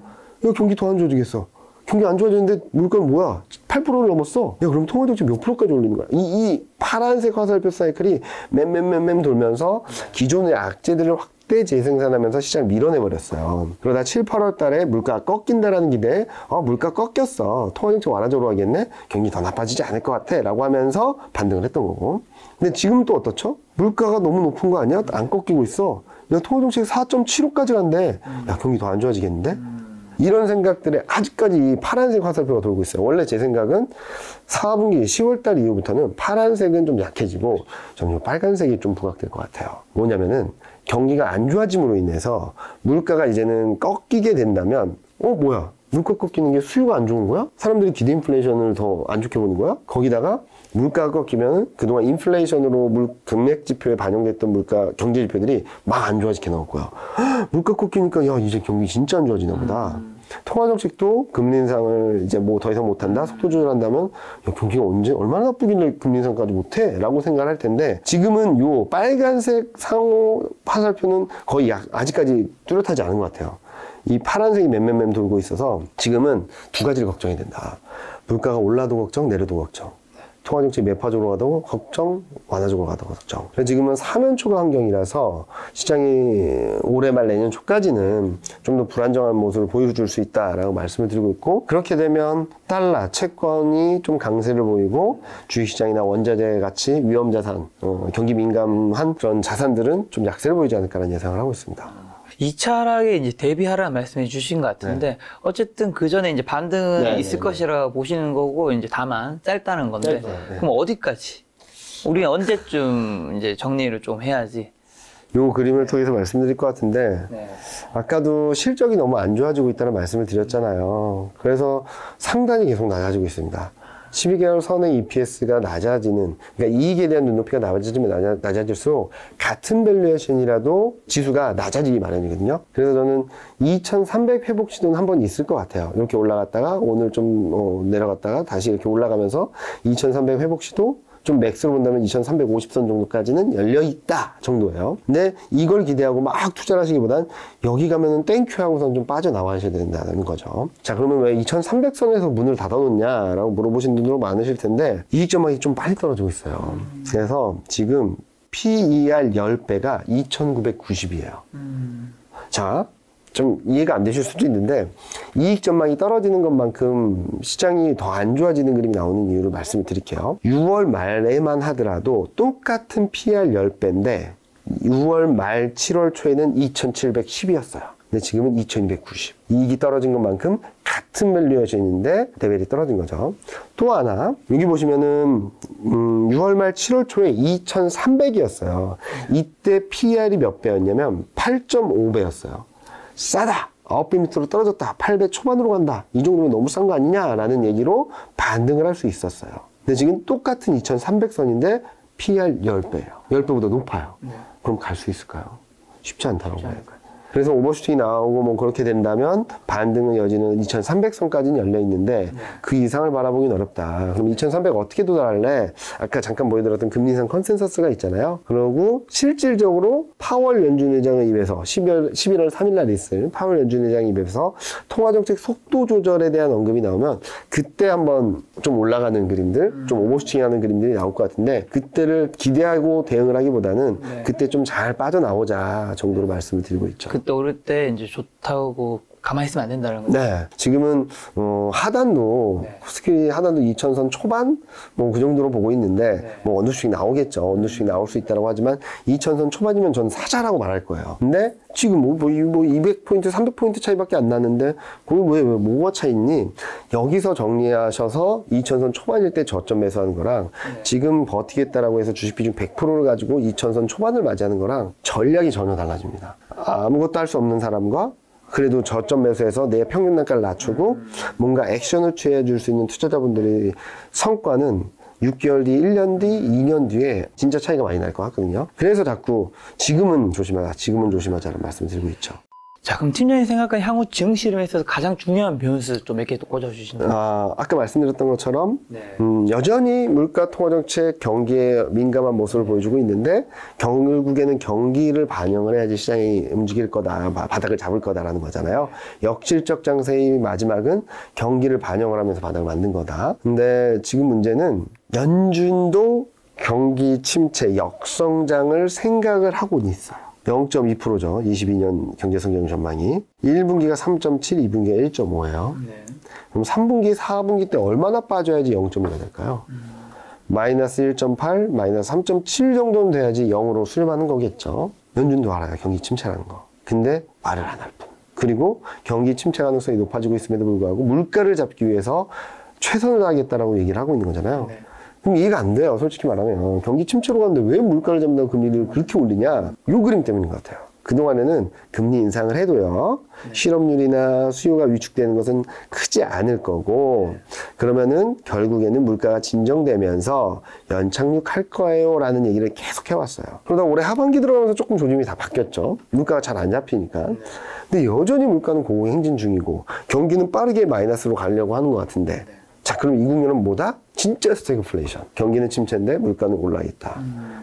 A: 경기 더 안 좋아지겠어. 경기 안 좋아지는데 물가는 뭐야? 8%를 넘었어. 그럼 통화정책 몇 프로까지 올리는 거야? 이 파란색 화살표 사이클이 맴 돌면서 기존의 악재들을 확대 재생산하면서 시장을 밀어내버렸어요. 그러다 7, 8월 달에 물가가 꺾인다라는 기대에 물가 꺾였어. 통화정책 완화적으로 하겠네? 경기 더 나빠지지 않을 것 같아. 라고 하면서 반등을 했던 거고. 근데 지금 또 어떻죠? 물가가 너무 높은 거 아니야? 안 꺾이고 있어. 통화정책이 4.75까지 간대. 경기 더 안 좋아지겠는데? 이런 생각들에 아직까지 이 파란색 화살표가 돌고 있어요. 원래 제 생각은 4분기 10월달 이후부터는 파란색은 좀 약해지고 좀 빨간색이 좀 부각될 것 같아요. 뭐냐면은 경기가 안 좋아짐으로 인해서 물가가 이제는 꺾이게 된다면 뭐야? 물가 꺾이는 게 수요가 안 좋은 거야? 사람들이 기대 인플레이션을 더 안 좋게 보는 거야? 거기다가 물가가 꺾이면 그동안 인플레이션으로 금액 지표에 반영됐던 물가 경제 지표들이 막 안 좋아지게 나올 거야. 물가 꺾이니까 이제 경기 진짜 안 좋아지나 보다. 통화정책도 금리 인상을 이제 뭐 더 이상 못한다, 속도 조절한다면 경기가 얼마나 나쁘길래 금리 인상까지 못해? 라고 생각을 할 텐데 지금은 요 빨간색 상호 화살표는 거의 아직까지 뚜렷하지 않은 것 같아요. 이 파란색이 맴 돌고 있어서 지금은 두 가지를 걱정이 된다. 물가가 올라도 걱정, 내려도 걱정. 통화정책이 매파적으로 가도 걱정, 완화적으로 가도 걱정. 그래서 지금은 사면초가 환경이라서 시장이 올해 말 내년 초까지는 좀 더 불안정한 모습을 보여줄 수 있다라고 말씀을 드리고 있고 그렇게 되면 달러, 채권이 좀 강세를 보이고 주식시장이나 원자재 같이 위험자산, 경기 민감한 그런 자산들은 좀 약세를 보이지 않을까라는 예상을 하고 있습니다.
B: 2차 하락에 이제 대비하라는 말씀해 주신 것 같은데
A: 네.
B: 어쨌든 그 전에 이제 반등은 있을 것이라 보시는 거고 이제 다만 짧다는 건데 그럼 어디까지? 우리는 언제쯤 이제 정리를 좀 해야지?
A: 요 그림을 통해서 말씀드릴 것 같은데 아까도 실적이 너무 안 좋아지고 있다는 말씀을 드렸잖아요. 그래서 상단이 계속 낮아지고 있습니다. 12개월 선의 EPS가 낮아지는, 그러니까 이익에 대한 눈높이가 낮아지면 낮아질수록 같은 밸류에이션이라도 지수가 낮아지기 마련이거든요. 그래서 저는 2300 회복 시도는 한번 있을 것 같아요. 이렇게 올라갔다가 오늘 좀 내려갔다가 다시 이렇게 올라가면서 2300 회복 시도, 좀 맥스로 본다면 2350선 정도까지는 열려있다 정도예요. 근데 이걸 기대하고 막 투자를 하시기보단 여기 가면은 땡큐 하고선 좀 빠져나와야 된다는 거죠. 자, 그러면 왜 2300선에서 문을 닫아놓냐라고 물어보신 분들 많으실 텐데 이익 전망이 좀 빨리 떨어지고 있어요. 그래서 지금 PER 10배가 2990이에요. 자, 좀 이해가 안 되실 수도 있는데 이익 전망이 떨어지는 것만큼 시장이 더 안 좋아지는 그림이 나오는 이유를 말씀을 드릴게요. 6월 말에만 하더라도 똑같은 PR 10배인데 6월 말 7월 초에는 2710이었어요. 근데 지금은 2290. 이익이 떨어진 것만큼 같은 밸류에이션인데 레벨이 떨어진 거죠. 또 하나, 여기 보시면은 6월 말 7월 초에 2300이었어요. 이때 PR이 몇 배였냐면 8.5배였어요. 싸다! 9배 밑으로 떨어졌다. 8배 초반으로 간다. 이 정도면 너무 싼 거 아니냐라는 얘기로 반등을 할 수 있었어요. 근데 지금 똑같은 2300선인데 PR 10배예요. 10배보다 높아요. 그럼 갈 수 있을까요? 쉽지 않더라고요. 그래서 오버슈팅이 나오고 뭐 그렇게 된다면 반등의 여지는 2300선까지는 열려 있는데 그 이상을 바라보긴 어렵다. 그럼 2300 어떻게 도달할래? 아까 잠깐 보여드렸던 금리 인상 컨센서스가 있잖아요. 그리고 실질적으로 파월 연준 의장의 입에서 11월 3일 날 있을 파월 연준 의장의 입에서 통화정책 속도 조절에 대한 언급이 나오면 그때 한번 좀 올라가는 그림들, 좀 오버슈팅 하는 그림들이 나올 것 같은데 그때를 기대하고 대응을 하기보다는 그때 좀 잘 빠져나오자 정도로 말씀을 드리고 있죠.
B: 그때 오를 때 이제 좋다고 가만히 있으면 안 된다는 거죠.
A: 네. 지금은, 하단도, 특히 하단도 2000선 초반? 뭐 그 정도로 보고 있는데, 뭐 언더슈팅 나오겠죠. 언더슈팅 나올 수 있다고 하지만, 2000선 초반이면 저는 사자라고 말할 거예요. 근데 지금 뭐 200포인트, 300포인트 차이밖에 안 나는데, 그게 왜 뭐가 차이 있니? 여기서 정리하셔서 2000선 초반일 때 저점 매수하는 거랑, 지금 버티겠다라고 해서 주식 비중 100%를 가지고 2000선 초반을 맞이하는 거랑 전략이 전혀 달라집니다. 아무것도 할 수 없는 사람과 그래도 저점 매수해서 내 평균 단가를 낮추고 뭔가 액션을 취해 줄 수 있는 투자자분들의 성과는 6개월 뒤, 1년 뒤, 2년 뒤에 진짜 차이가 많이 날 것 같거든요. 그래서 자꾸 지금은 조심하자는 말씀을 드리고 있죠.
B: 자, 그럼 팀장님 생각하는 향후 증시름에 있어서 가장 중요한 변수 좀 몇 개 꽂아주신다면?
A: 아까 말씀드렸던 것처럼 여전히 물가 통화정책 경기에 민감한 모습을 보여주고 있는데 결국에는 경기를 반영을 해야지 시장이 움직일 거다, 바닥을 잡을 거다라는 거잖아요. 역질적 장세의 마지막은 경기를 반영을 하면서 바닥을 만든 거다. 근데 지금 문제는 연준도 경기 침체, 역성장을 생각을 하고는 있어요. 0.2%죠. 22년 경제성장 전망이. 1분기가 3.7, 2분기가 1.5예요. 그럼 3분기, 4분기 때 얼마나 빠져야지 0.1가 될까요? 마이너스 1.8, 마이너스 3.7 정도는 돼야지 0으로 수렴하는 거겠죠. 연준도 알아요. 경기 침체라는 거. 근데 말을 안 할 뿐. 그리고 경기 침체 가능성이 높아지고 있음에도 불구하고 물가를 잡기 위해서 최선을 다하겠다라고 얘기를 하고 있는 거잖아요. 그럼 이해가 안 돼요. 솔직히 말하면. 경기 침체로 가는데 왜 물가를 잡는다고 금리를 그렇게 올리냐? 요 그림 때문인 것 같아요. 그동안에는 금리 인상을 해도요. 실업률이나 수요가 위축되는 것은 크지 않을 거고 그러면은 결국에는 물가가 진정되면서 연착륙할 거예요 라는 얘기를 계속 해왔어요. 그러다 올해 하반기 들어가면서 조금 조짐이 다 바뀌었죠. 물가가 잘 안 잡히니까. 근데 여전히 물가는 고공행진 중이고 경기는 빠르게 마이너스로 가려고 하는 것 같은데 자, 그럼 이 국면은 뭐다? 진짜 스태그플레이션. 경기는 침체인데 물가는 올라있다.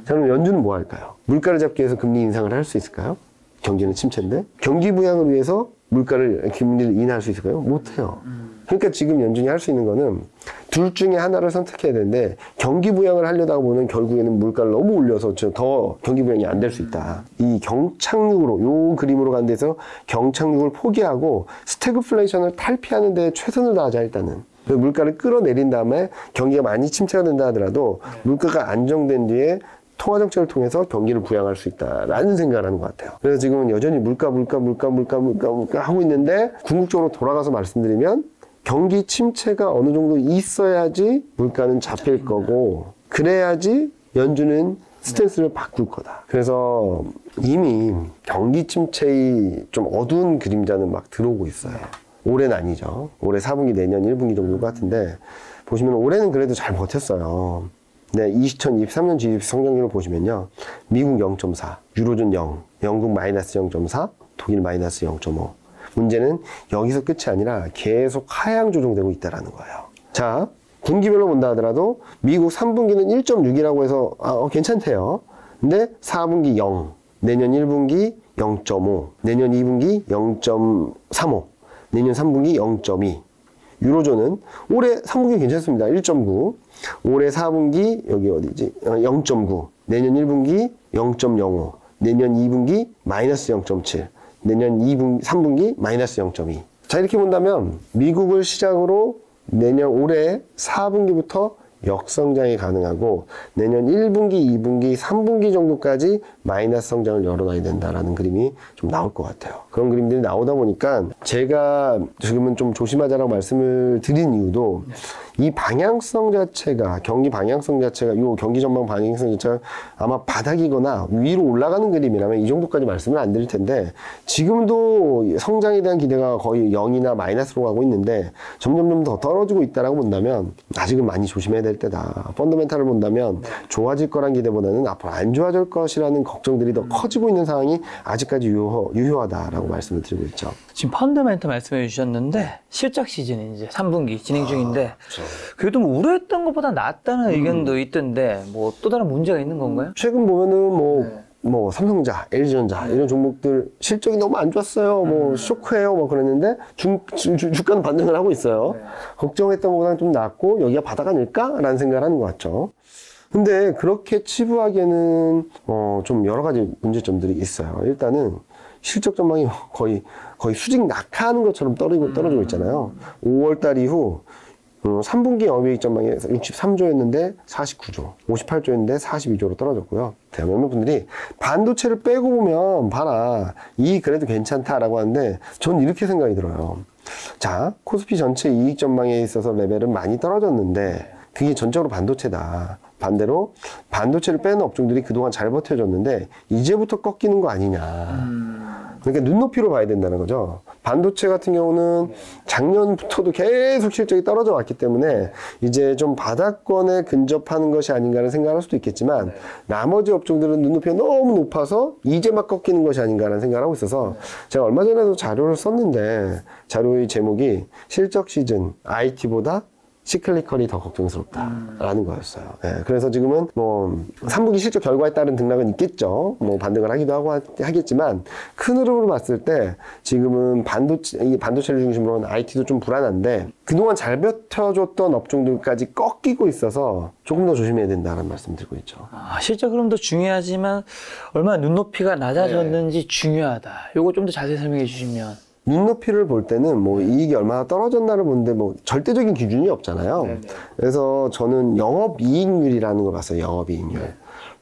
A: 자, 그럼 연준은 뭐 할까요? 물가를 잡기 위해서 금리 인상을 할 수 있을까요? 경기는 침체인데? 경기 부양을 위해서 금리를 인하할 수 있을까요? 못해요. 그러니까 지금 연준이 할 수 있는 거는 둘 중에 하나를 선택해야 되는데 경기 부양을 하려다 보면 결국에는 물가를 너무 올려서 더 경기 부양이 안 될 수 있다. 이 경착륙으로, 요 그림으로 가는 데서 경착륙을 포기하고 스태그플레이션을 탈피하는 데 최선을 다하자 일단은. 물가를 끌어내린 다음에 경기가 많이 침체가 된다 하더라도 물가가 안정된 뒤에 통화정책을 통해서 경기를 부양할 수 있다라는 생각을 하는 것 같아요. 그래서 지금은 여전히 물가 하고 있는데 궁극적으로 돌아가서 말씀드리면 경기 침체가 어느 정도 있어야지 물가는 잡힐 거고 그래야지 연준은 스탠스를 바꿀 거다. 그래서 이미 경기 침체의 좀 어두운 그림자는 막 들어오고 있어요. 올해는 아니죠. 올해 4분기, 내년 1분기 정도 같은데 보시면 올해는 그래도 잘 버텼어요. 네, 2023년 GDP 성장률을 보시면요. 미국 0.4, 유로존 0, 영국 마이너스 0.4, 독일 마이너스 0.5. 문제는 여기서 끝이 아니라 계속 하향 조정되고 있다는 거예요. 자, 분기별로 본다 하더라도 미국 3분기는 1.6이라고 해서 괜찮대요. 근데 4분기 0, 내년 1분기 0.5, 내년 2분기 0.35, 내년 3분기 0.2. 유로존은 올해 3분기 괜찮습니다. 1.9. 올해 4분기 여기 어디지? 0.9. 내년 1분기 0.05. 내년 2분기 마이너스 0.7. 내년 3분기 마이너스 0.2. 자, 이렇게 본다면 미국을 시작으로 내년 올해 4분기부터 역성장이 가능하고 내년 1분기, 2분기, 3분기 정도까지 마이너스 성장을 열어놔야 된다라는 그림이 좀 나올 것 같아요. 그런 그림들이 나오다 보니까 제가 지금은 좀 조심하자라고 말씀을 드린 이유도 이 방향성 자체가, 경기 방향성 자체가, 요 경기 전망 방향성 자체가 아마 바닥이거나 위로 올라가는 그림이라면 이 정도까지 말씀을 안 드릴 텐데, 지금도 성장에 대한 기대가 거의 0이나 마이너스로 가고 있는데 점점점 더 떨어지고 있다라고 본다면 아직은 많이 조심해야 될 때다. 펀더멘탈을 본다면 좋아질 거란 기대보다는 앞으로 안 좋아질 것이라는 걱정들이 더 커지고 있는 상황이 아직까지 유효하다라고 말씀을 드리고 있죠.
B: 지금 펀더멘탈 말씀해 주셨는데 실적 시즌이 이제 3분기 진행 중인데 그래도 뭐 우려했던 것보다 낫다는 의견도 있던데 뭐 또 다른 문제가 있는 건가요?
A: 최근 보면은 뭐 삼성전자, LG전자 이런 종목들 실적이 너무 안 좋았어요. 뭐 쇼크해요. 뭐 그랬는데 주가는 반등을 하고 있어요. 걱정했던 것보다는 좀 낫고 여기가 바닥 아닐까라는 생각을 하는 것 같죠. 근데 그렇게 치부하기에는 좀 여러 가지 문제점들이 있어요. 일단은 실적 전망이 거의 수직 낙하하는 것처럼 떨어지고 있잖아요. 5월달 이후 3분기 영업이익 전망이 63조였는데 49조, 58조였는데 42조로 떨어졌고요. 몇몇 분들이 반도체를 빼고 보면 봐라, 이 그래도 괜찮다라고 하는데 전 이렇게 생각이 들어요. 자, 코스피 전체 이익 전망에 있어서 레벨은 많이 떨어졌는데 그게 전적으로 반도체다. 반대로 반도체를 빼는 업종들이 그동안 잘 버텨줬는데 이제부터 꺾이는 거 아니냐. 그러니까 눈높이로 봐야 된다는 거죠. 반도체 같은 경우는 작년부터도 계속 실적이 떨어져 왔기 때문에 이제 좀 바닥권에 근접하는 것이 아닌가라는 생각을 할 수도 있겠지만 나머지 업종들은 눈높이가 너무 높아서 이제 막 꺾이는 것이 아닌가라는 생각을 하고 있어서 제가 얼마 전에도 자료를 썼는데 자료의 제목이 실적 시즌 IT보다 시클리컬이 더 걱정스럽다라는 거였어요. 예, 그래서 지금은 뭐 3분기 실적 결과에 따른 등락은 있겠죠. 뭐 반등을 하기도 하고 하겠지만 큰 흐름으로 봤을 때 지금은 반도체를 중심으로 한 IT도 좀 불안한데 그동안 잘 버텨줬던 업종들까지 꺾이고 있어서 조금 더 조심해야 된다는 말씀 드리고 있죠.
B: 실적 흐름도 중요하지만 얼마나 눈높이가 낮아졌는지 중요하다. 요거 좀 더 자세히 설명해 주시면.
A: 눈높이를 볼 때는 뭐 이익이 얼마나 떨어졌나를 보는데 뭐 절대적인 기준이 없잖아요. 네네. 그래서 저는 영업이익률이라는 걸 봤어요. 영업이익률.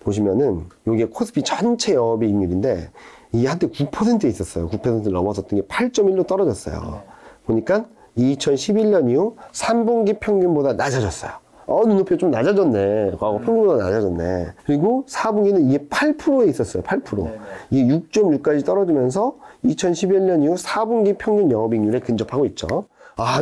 A: 보시면은 이게 코스피 전체 영업이익률인데 이게 한때 9%에 있었어요. 9%를 넘어섰던 게 8.1로 떨어졌어요. 보니까 2011년 이후 3분기 평균보다 낮아졌어요. 눈높이가 좀 낮아졌네. 과거 평균보다 낮아졌네. 그리고 4분기는 이게 8%에 있었어요. 8%. 네네. 이게 6.6까지 떨어지면서 2011년 이후 4분기 평균 영업이익률에 근접하고 있죠.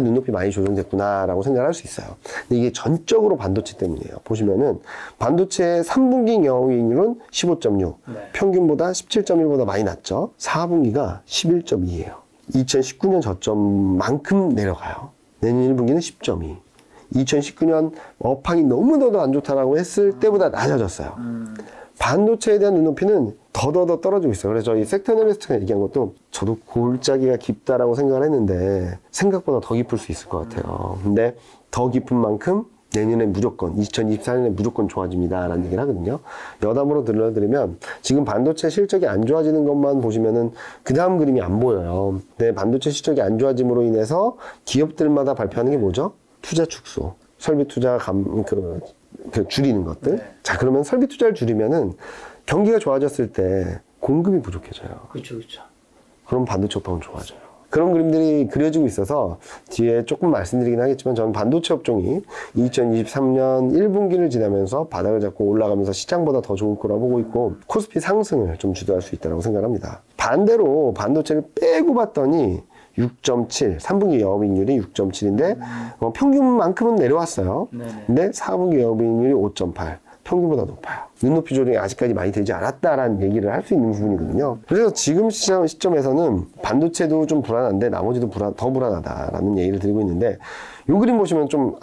A: 눈높이 많이 조정됐구나라고 생각을 할 수 있어요. 근데 이게 전적으로 반도체 때문이에요. 보시면은 반도체의 3분기 영업이익률은 15.6, 평균보다 17.1보다 많이 낮죠. 4분기가 11.2예요. 2019년 저점만큼 내려가요. 내년 1분기는 10.2. 2019년 업황이 너무나도 안 좋다라고 했을 때보다 낮아졌어요. 반도체에 대한 눈높이는 더더더 떨어지고 있어요. 그래서 저희 섹터 애널리스트가 얘기한 것도 저도 골짜기가 깊다라고 생각을 했는데 생각보다 더 깊을 수 있을 것 같아요. 근데 더 깊은 만큼 내년에 무조건 2024년에 무조건 좋아집니다라는 얘기를 하거든요. 여담으로 들려드리면 지금 반도체 실적이 안 좋아지는 것만 보시면은 그 다음 그림이 안 보여요. 근데 반도체 실적이 안 좋아짐으로 인해서 기업들마다 발표하는 게 뭐죠? 투자 축소, 설비 투자 줄이는 것들. 자, 그러면 설비 투자를 줄이면은 경기가 좋아졌을 때 공급이 부족해져요.
B: 그렇죠.
A: 그럼 반도체 업황은 좋아져요. 그런 그림들이 그려지고 있어서 뒤에 조금 말씀드리긴 하겠지만 저는 반도체 업종이 2023년 1분기를 지나면서 바닥을 잡고 올라가면서 시장보다 더 좋을 거라 보고 있고 코스피 상승을 좀 주도할 수 있다고 생각합니다. 반대로 반도체를 빼고 봤더니 6.7, 3분기 영업이익률이 6.7인데 평균만큼은 내려왔어요. 근데 4분기 영업이익률이 5.8, 평균보다 높아요. 눈높이 조정이 아직까지 많이 되지 않았다라는 얘기를 할 수 있는 부분이거든요. 그래서 지금 시점에서는 반도체도 좀 불안한데 나머지도 더 불안하다라는 얘기를 드리고 있는데, 이 그림 보시면 좀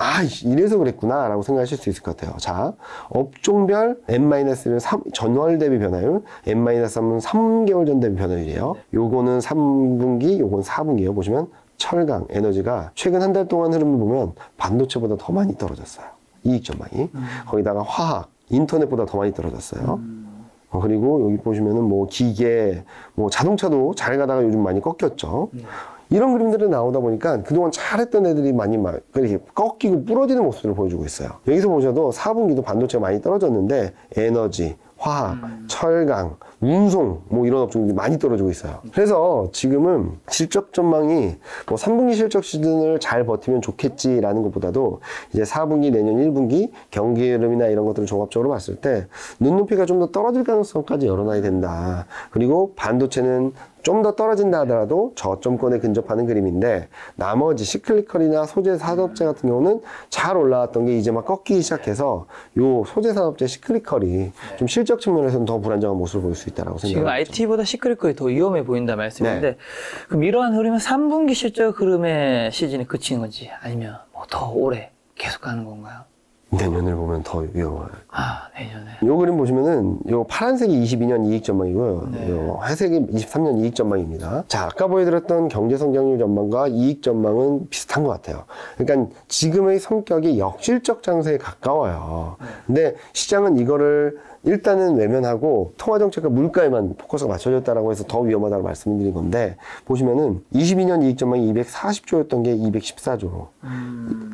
A: 이래서 그랬구나 라고 생각하실 수 있을 것 같아요. 자, 업종별 N-를 전월 대비 변화율, N-3은 3개월 전 대비 변화율이에요. 요거는 3분기, 요건 4분기예요. 보시면 철강, 에너지가 최근 한 달 동안 흐름을 보면 반도체보다 더 많이 떨어졌어요. 이익 전망이. 거기다가 화학, 인터넷보다 더 많이 떨어졌어요. 그리고 여기 보시면은 뭐 기계, 뭐 자동차도 잘 가다가 요즘 많이 꺾였죠. 이런 그림들이 나오다 보니까 그동안 잘했던 애들이 많이 막 이렇게 꺾이고 부러지는 모습을 보여주고 있어요. 여기서 보셔도 4분기도 반도체가 많이 떨어졌는데 에너지, 화학, 철강, 운송 뭐 이런 업종들이 많이 떨어지고 있어요. 그래서 지금은 실적 전망이 뭐 3분기 실적 시즌을 잘 버티면 좋겠지라는 것보다도 이제 4분기, 내년 1분기 경기 흐름이나 이런 것들을 종합적으로 봤을 때 눈높이가 좀 더 떨어질 가능성까지 열어놔야 된다. 그리고 반도체는 좀 더 떨어진다 하더라도 저점권에 근접하는 그림인데, 나머지 시클리컬이나 소재 산업재 같은 경우는 잘 올라왔던 게 이제 막 꺾이기 시작해서 요 소재 산업재 시클리컬이 좀 실적 측면에서는 더 불안정한 모습을 보일 수 있다고 생각합니다.
B: 지금 IT보다 시클리컬이 더 위험해 보인다 말씀인데, 그럼 이러한 흐름은 3분기 실적 흐름의 시즌이 그치는 건지 아니면 뭐 더 오래 계속 가는 건가요?
A: 내년을 보면 더 위험해요.
B: 내년에.
A: 요 그림 보시면은 요 파란색이 22년 이익 전망이고요. 요 회색이 23년 이익 전망입니다. 자, 아까 보여드렸던 경제 성장률 전망과 이익 전망은 비슷한 것 같아요. 그러니까 지금의 성격이 역실적 장세에 가까워요. 근데 시장은 이거를 일단은 외면하고 통화정책과 물가에만 포커스가 맞춰졌다라고 해서 더 위험하다고 말씀드린 건데, 보시면은 22년 이익 전망이 240조였던 게 214조로,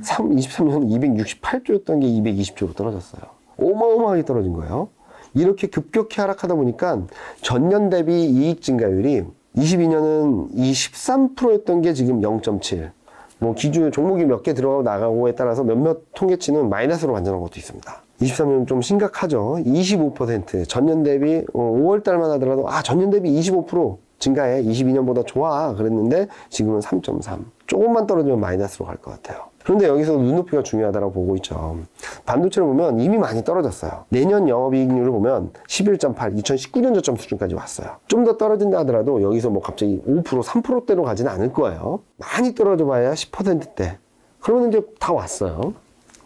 A: 23년은 268조였던 게 220조로 떨어졌어요. 어마어마하게 떨어진 거예요. 이렇게 급격히 하락하다 보니까 전년 대비 이익 증가율이 22년은 13%였던 게 지금 0.7. 뭐 기준 종목이 몇 개 들어가고 나가고에 따라서 몇몇 통계치는 마이너스로 반전한 것도 있습니다. 23년 좀 심각하죠. 25%. 전년 대비 5월 달만 하더라도 전년 대비 25% 증가해. 22년보다 좋아. 그랬는데 지금은 3.3. 조금만 떨어지면 마이너스로 갈 것 같아요. 그런데 여기서 눈높이가 중요하다고 보고 있죠. 반도체를 보면 이미 많이 떨어졌어요. 내년 영업이익률을 보면 11.8, 2019년 저점 수준까지 왔어요. 좀 더 떨어진다 하더라도 여기서 뭐 갑자기 5%, 3%대로 가지는 않을 거예요. 많이 떨어져 봐야 10%대. 그러면 이제 다 왔어요.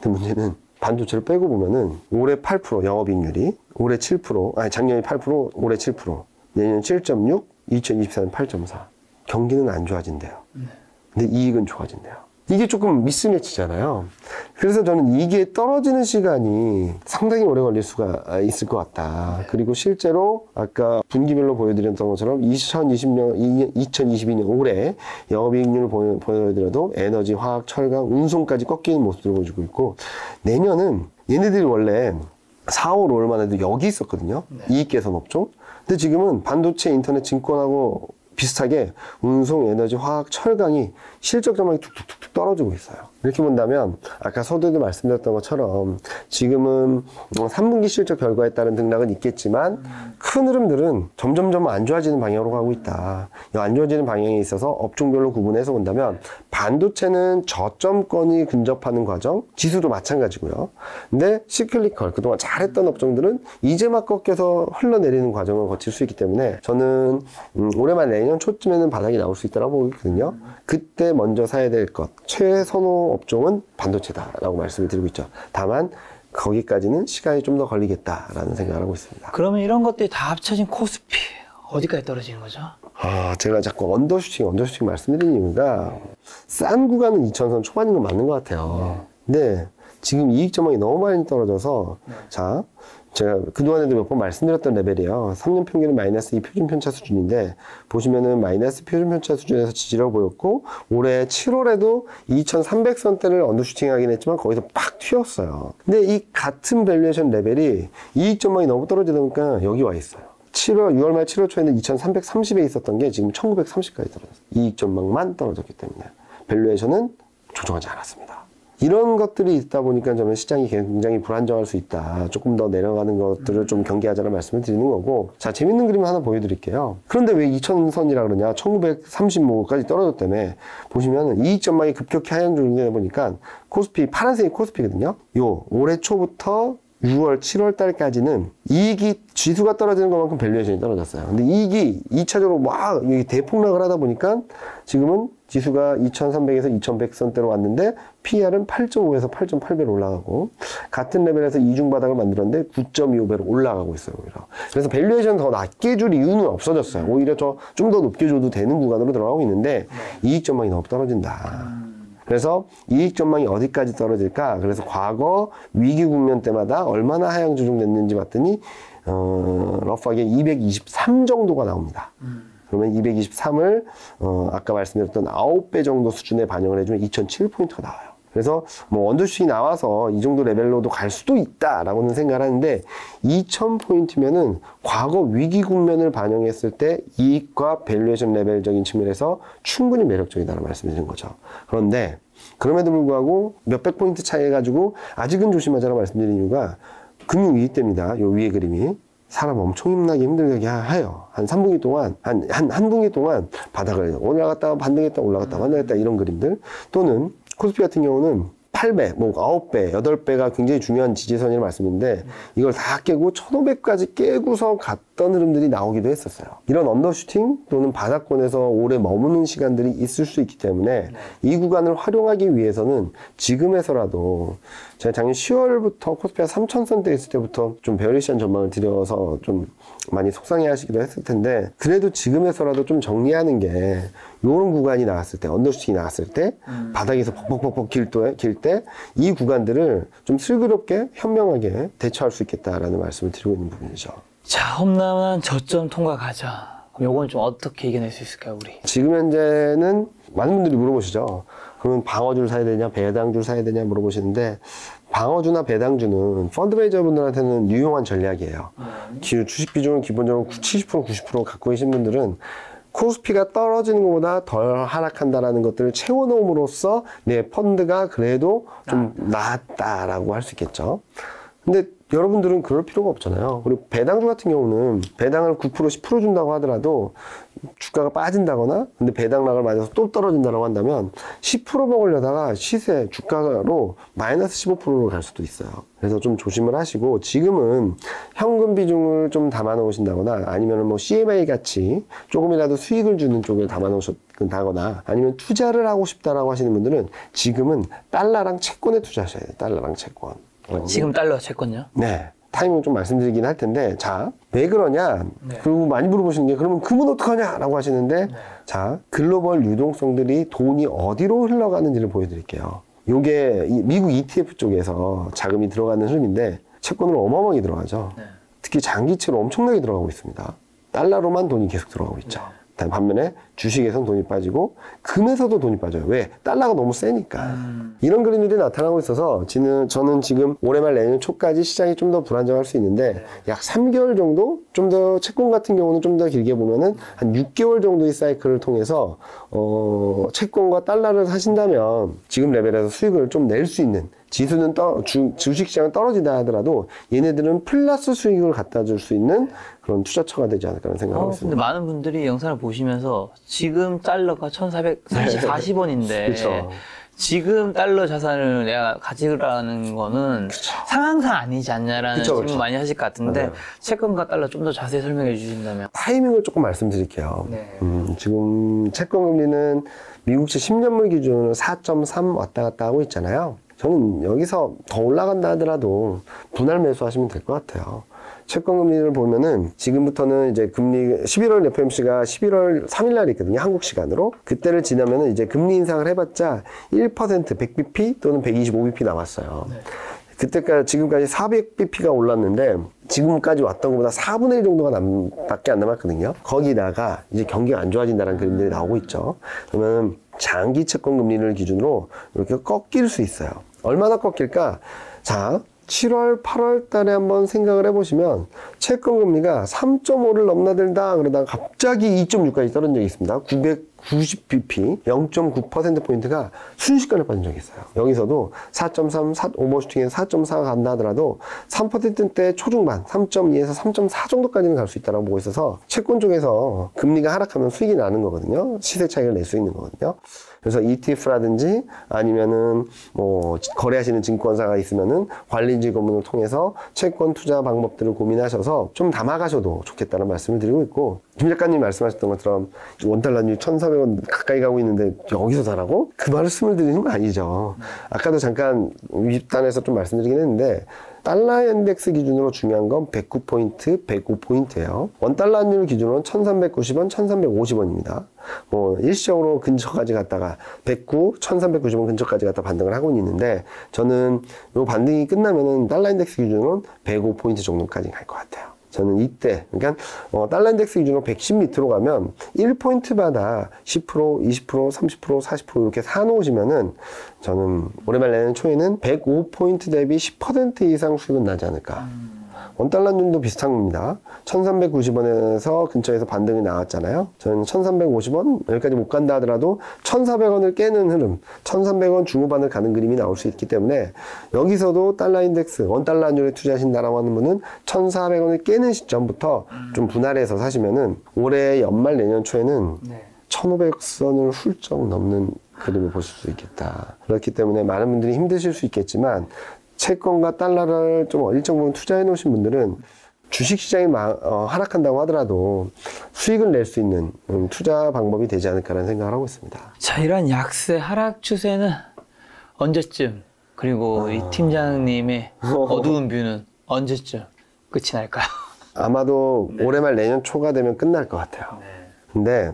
A: 근데 문제는 반도체를 빼고 보면은 올해 8%, 영업이익률이 올해 7%, 작년에 8%, 올해 7%, 내년 7.6, 2024년 8.4. 경기는 안 좋아진대요. 근데 이익은 좋아진대요. 이게 조금 미스매치잖아요. 그래서 저는 이게 떨어지는 시간이 상당히 오래 걸릴 수가 있을 것 같다. 그리고 실제로 아까 분기별로 보여드렸던 것처럼 2022년 올해 영업이익률을 보여드려도 에너지, 화학, 철강, 운송까지 꺾이는 모습을 보여주고 있고, 내년은 얘네들이 원래 4월, 5월만 해도 여기 있었거든요. 이익 개선 업종. 근데 지금은 반도체, 인터넷, 증권하고 비슷하게 운송, 에너지, 화학, 철강이 실적 전망이 툭툭툭 떨어지고 있어요. 이렇게 본다면 아까 서두에도 말씀드렸던 것처럼 지금은 3분기 실적 결과에 따른 등락은 있겠지만 큰 흐름들은 점점점 안 좋아지는 방향으로 가고 있다. 이 안 좋아지는 방향에 있어서 업종별로 구분해서 본다면 반도체는 저점권이 근접하는 과정, 지수도 마찬가지고요. 근데 시클리컬, 그동안 잘했던 업종들은 이제 막 꺾여서 흘러내리는 과정을 거칠 수 있기 때문에 저는 올해 말 내년 초쯤에는 바닥이 나올 수 있다고 보고 있거든요. 그때 먼저 사야 될 것, 최선호 업종은 반도체다라고 말씀을 드리고 있죠. 다만 거기까지는 시간이 좀 더 걸리겠다라는 생각을 하고 있습니다.
B: 그러면 이런 것들이 다 합쳐진 코스피 어디까지 떨어지는 거죠?
A: 제가 자꾸 언더슈팅 말씀드리는 이유가 싼 구간은 2,000선 초반인 건 맞는 것 같아요. 근데 지금 이익 전망이 너무 많이 떨어져서 자, 제가 그동안에도 몇 번 말씀드렸던 레벨이에요. 3년 평균은 마이너스 2 표준 편차 수준인데, 보시면은 마이너스 표준 편차 수준에서 지지라고 보였고, 올해 7월에도 2,300선대를 언더슈팅 하긴 했지만 거기서 팍 튀었어요. 근데 이 같은 밸류에이션 레벨이 이익 전망이 너무 떨어지다 보니까 여기 와 있어요. 6월 말 7월 초에는 2,330에 있었던 게 지금 1,930까지 떨어졌어요. 이익 전망만 떨어졌기 때문에 밸류에이션은 조정하지 않았습니다. 이런 것들이 있다 보니까 저는 시장이 굉장히 불안정할 수 있다. 조금 더 내려가는 것들을 좀 경계하자는 말씀을 드리는 거고. 자, 재밌는 그림 하나 보여드릴게요. 그런데 왜 2000선이라 그러냐? 1935까지 떨어졌다며. 보시면 이익 전망이 급격히 하향 조정되다 보니까 코스피, 파란색이 코스피거든요. 올해 초부터 6월, 7월 달까지는 이익이 지수가 떨어지는 것만큼 밸류에이션이 떨어졌어요. 근데 이익이 2차적으로 막 대폭락을 하다 보니까 지금은 지수가 2300에서 2100선대로 왔는데 PER은 8.5에서 8.8배로 올라가고 같은 레벨에서 이중 바닥을 만들었는데 9.25배로 올라가고 있어요. 오히려. 그래서 밸류에이션 더 낮게 줄 이유는 없어졌어요. 오히려 좀 더 높게 줘도 되는 구간으로 들어가고 있는데 이익 전망이 너무 떨어진다. 그래서 이익 전망이 어디까지 떨어질까? 그래서 과거 위기 국면 때마다 얼마나 하향 조정됐는지 봤더니 러프하게 223 정도가 나옵니다. 그러면 223을 아까 말씀드렸던 9배 정도 수준에 반영을 해주면 2007포인트가 나와요. 그래서 뭐 원더슈이 나와서 이 정도 레벨로도 갈 수도 있다라고는 생각을 하는데 2000포인트면은 과거 위기 국면을 반영했을 때 이익과 밸류에이션 레벨적인 측면에서 충분히 매력적이다라는 말씀을 드린 거죠. 그런데 그럼에도 불구하고 몇백 포인트 차이 해가지고 아직은 조심하자라고 말씀드린 이유가 금융위기 때입니다. 요 위에 그림이. 사람 엄청 힘나게 힘들게 해요. 한 3분기 동안, 한 분기 동안 바닥을 올라갔다가 반등했다 올라갔다가 반등했다 이런 그림들. 또는 코스피 같은 경우는 8배, 뭐 9배, 8배가 굉장히 중요한 지지선이라는 말씀인데 이걸 다 깨고 1500까지 깨고서 갔던 흐름들이 나오기도 했었어요. 이런 언더슈팅 또는 바닥권에서 오래 머무는 시간들이 있을 수 있기 때문에 이 구간을 활용하기 위해서는 지금에서라도 제가 작년 10월부터 코스피가 3000선대 있을 때부터 좀 베어리시한 전망을 드려서 좀 많이 속상해 하시기도 했을 텐데 그래도 지금에서라도 좀 정리하는 게 요런 구간이 나왔을 때 언더슈팅이 나왔을 때 바닥에서 벅벅벅벅 길 때 이 구간들을 좀 슬그럽게 현명하게 대처할 수 있겠다라는 말씀을 드리고 있는 부분이죠.
B: 자, 험난한 저점 통과 가자. 그럼 요건 좀 어떻게 이겨낼 수 있을까요, 우리?
A: 지금 현재는 많은 분들이 물어보시죠. 그러면 방어주를 사야 되냐, 배당주를 사야 되냐 물어보시는데 방어주나 배당주는 펀드매니저 분들한테는 유용한 전략이에요. 주식 비중을 기본적으로 70%, 90% 갖고 계신 분들은 코스피가 떨어지는 것보다 덜 하락한다라는 것들을 채워놓음으로써 내 펀드가 그래도 좀 나았다라고 할 수 있겠죠. 근데 여러분들은 그럴 필요가 없잖아요. 그리고 배당주 같은 경우는 배당을 9%, 10% 준다고 하더라도 주가가 빠진다거나 근데 배당락을 맞아서 또 떨어진다고 한다면 10% 먹으려다가 시세, 주가로 마이너스 15%로 갈 수도 있어요. 그래서 좀 조심을 하시고 지금은 현금 비중을 좀 담아 놓으신다거나 아니면 뭐 CMA 같이 조금이라도 수익을 주는 쪽을 담아 놓으신다거나 아니면 투자를 하고 싶다라고 하시는 분들은 지금은 달러랑 채권에 투자하셔야 돼요. 달러랑 채권.
B: 지금 달러 채권요?
A: 네. 타이밍을 좀 말씀드리긴 할 텐데, 자, 왜 그러냐? 네. 그리고 많이 물어보시는 게, 그러면 금은 어떡하냐? 라고 하시는데, 네. 자, 글로벌 유동성들이 돈이 어디로 흘러가는지를 보여드릴게요. 요게 미국 ETF 쪽에서 자금이 들어가는 흐름인데, 채권으로 어마어마하게 들어가죠. 네. 특히 장기채로 엄청나게 들어가고 있습니다. 달러로만 돈이 계속 들어가고 있죠. 네. 반면에 주식에선 돈이 빠지고 금에서도 돈이 빠져요. 왜? 달러가 너무 세니까. 이런 그림들이 나타나고 있어서 저는 지금 올해 말 내년 초까지 시장이 좀 더 불안정할 수 있는데 약 3개월 정도? 좀 더 채권 같은 경우는 좀 더 길게 보면은 한 6개월 정도의 사이클을 통해서 채권과 달러를 사신다면 지금 레벨에서 수익을 좀 낼 수 있는 지수는 주식시장은 떨어지다 하더라도 얘네들은 플러스 수익을 갖다 줄 수 있는 그런 투자처가 되지 않을까 생각하고 있습니다.
B: 근데 많은 분들이 영상을 보시면서 지금 달러가 1,440원인데
A: 그쵸.
B: 지금 달러 자산을 내가 가지라는 거는
A: 그쵸.
B: 상황상 아니지 않냐라는 질문 많이 하실 것 같은데
A: 맞아요.
B: 채권과 달러 좀 더 자세히 설명해 주신다면.
A: 타이밍을 조금 말씀드릴게요.
B: 네.
A: 지금 채권 금리는 미국채 10년물 기준으로 4.3 왔다 갔다 하고 있잖아요. 저는 여기서 더 올라간다 하더라도 분할 매수하시면 될 것 같아요. 채권 금리를 보면은 지금부터는 이제 금리 11월 FOMC가 11월 3일 날 있거든요. 한국 시간으로. 그때를 지나면은 이제 금리 인상을 해봤자 1% 100bp 또는 125bp 남았어요. 네. 그때까지 지금까지 400bp가 올랐는데 지금까지 왔던 것보다 4분의 1 정도가 밖에 안 남았거든요. 거기다가 이제 경기가 안 좋아진다는 그림들이 나오고 있죠. 그러면 장기 채권 금리를 기준으로 이렇게 꺾일 수 있어요. 얼마나 꺾일까? 자, 7월, 8월 달에 한번 생각을 해보시면 채권 금리가 3.5를 넘나들다 그러다가 갑자기 2.6까지 떨어진 적이 있습니다. 90bp, 0.9%포인트가 순식간에 빠진 적이 있어요. 여기서도 4.3, 오버슈팅에서 4.4가 간다 하더라도 3%대 초중반, 3.2에서 3.4 정도까지는 갈 수 있다고 보고 있어서 채권 쪽에서 금리가 하락하면 수익이 나는 거거든요. 시세 차익을 낼 수 있는 거거든요. 그래서 ETF라든지 아니면은 뭐 거래하시는 증권사가 있으면은 관리직 업무를 통해서 채권 투자 방법들을 고민하셔서 좀 담아가셔도 좋겠다는 말씀을 드리고 있고, 김 작가님 말씀하셨던 것처럼 원달러율 1,400원 가까이 가고 있는데 여기서 사라고? 그 말씀을 드리는 거 아니죠. 아까도 잠깐 윗단에서 좀 말씀드리긴 했는데, 달러 인덱스 기준으로 중요한 건 109포인트, 105포인트예요. 원달러 환율 기준으로는 1,390원, 1,350원입니다. 뭐 일시적으로 근처까지 갔다가 109, 1,390원 근처까지 갔다 반등을 하고 있는데, 저는 이 반등이 끝나면은 달러 인덱스 기준으로는 105포인트 정도까지 갈 것 같아요. 저는 이때, 그러니까 달러 인덱스 기준으로 110 밑으로 가면 1포인트마다 10%, 20%, 30%, 40% 이렇게 사놓으시면은 저는 올해 말 내년 초에는 105포인트 대비 10% 이상 수익은 나지 않을까. 원달러율도 비슷한 겁니다. 1,390원에서 근처에서 반등이 나왔잖아요. 저는 1,350원 여기까지 못 간다 하더라도 1,400원을 깨는 흐름, 1,300원 중후반을 가는 그림이 나올 수 있기 때문에, 여기서도 달러 인덱스, 원달러 환율에 투자하신다라고 하는 분은 1,400원을 깨는 시점부터 좀 분할해서 사시면은 올해 연말 내년 초에는 1,500선을 훌쩍 넘는 그림을 보실 수 있겠다. 그렇기 때문에 많은 분들이 힘드실 수 있겠지만, 채권과 달러를 좀 일정 부분 투자해 놓으신 분들은 주식시장이 하락한다고 하더라도 수익을 낼 수 있는 투자 방법이 되지 않을까라는 생각을 하고 있습니다.
B: 자, 이런 약세 하락 추세는 언제쯤, 그리고 이 팀장님의 어두운 뷰는 언제쯤 끝이 날까요?
A: 아마도 올해 말 내년 초가 되면 끝날 것 같아요. 근데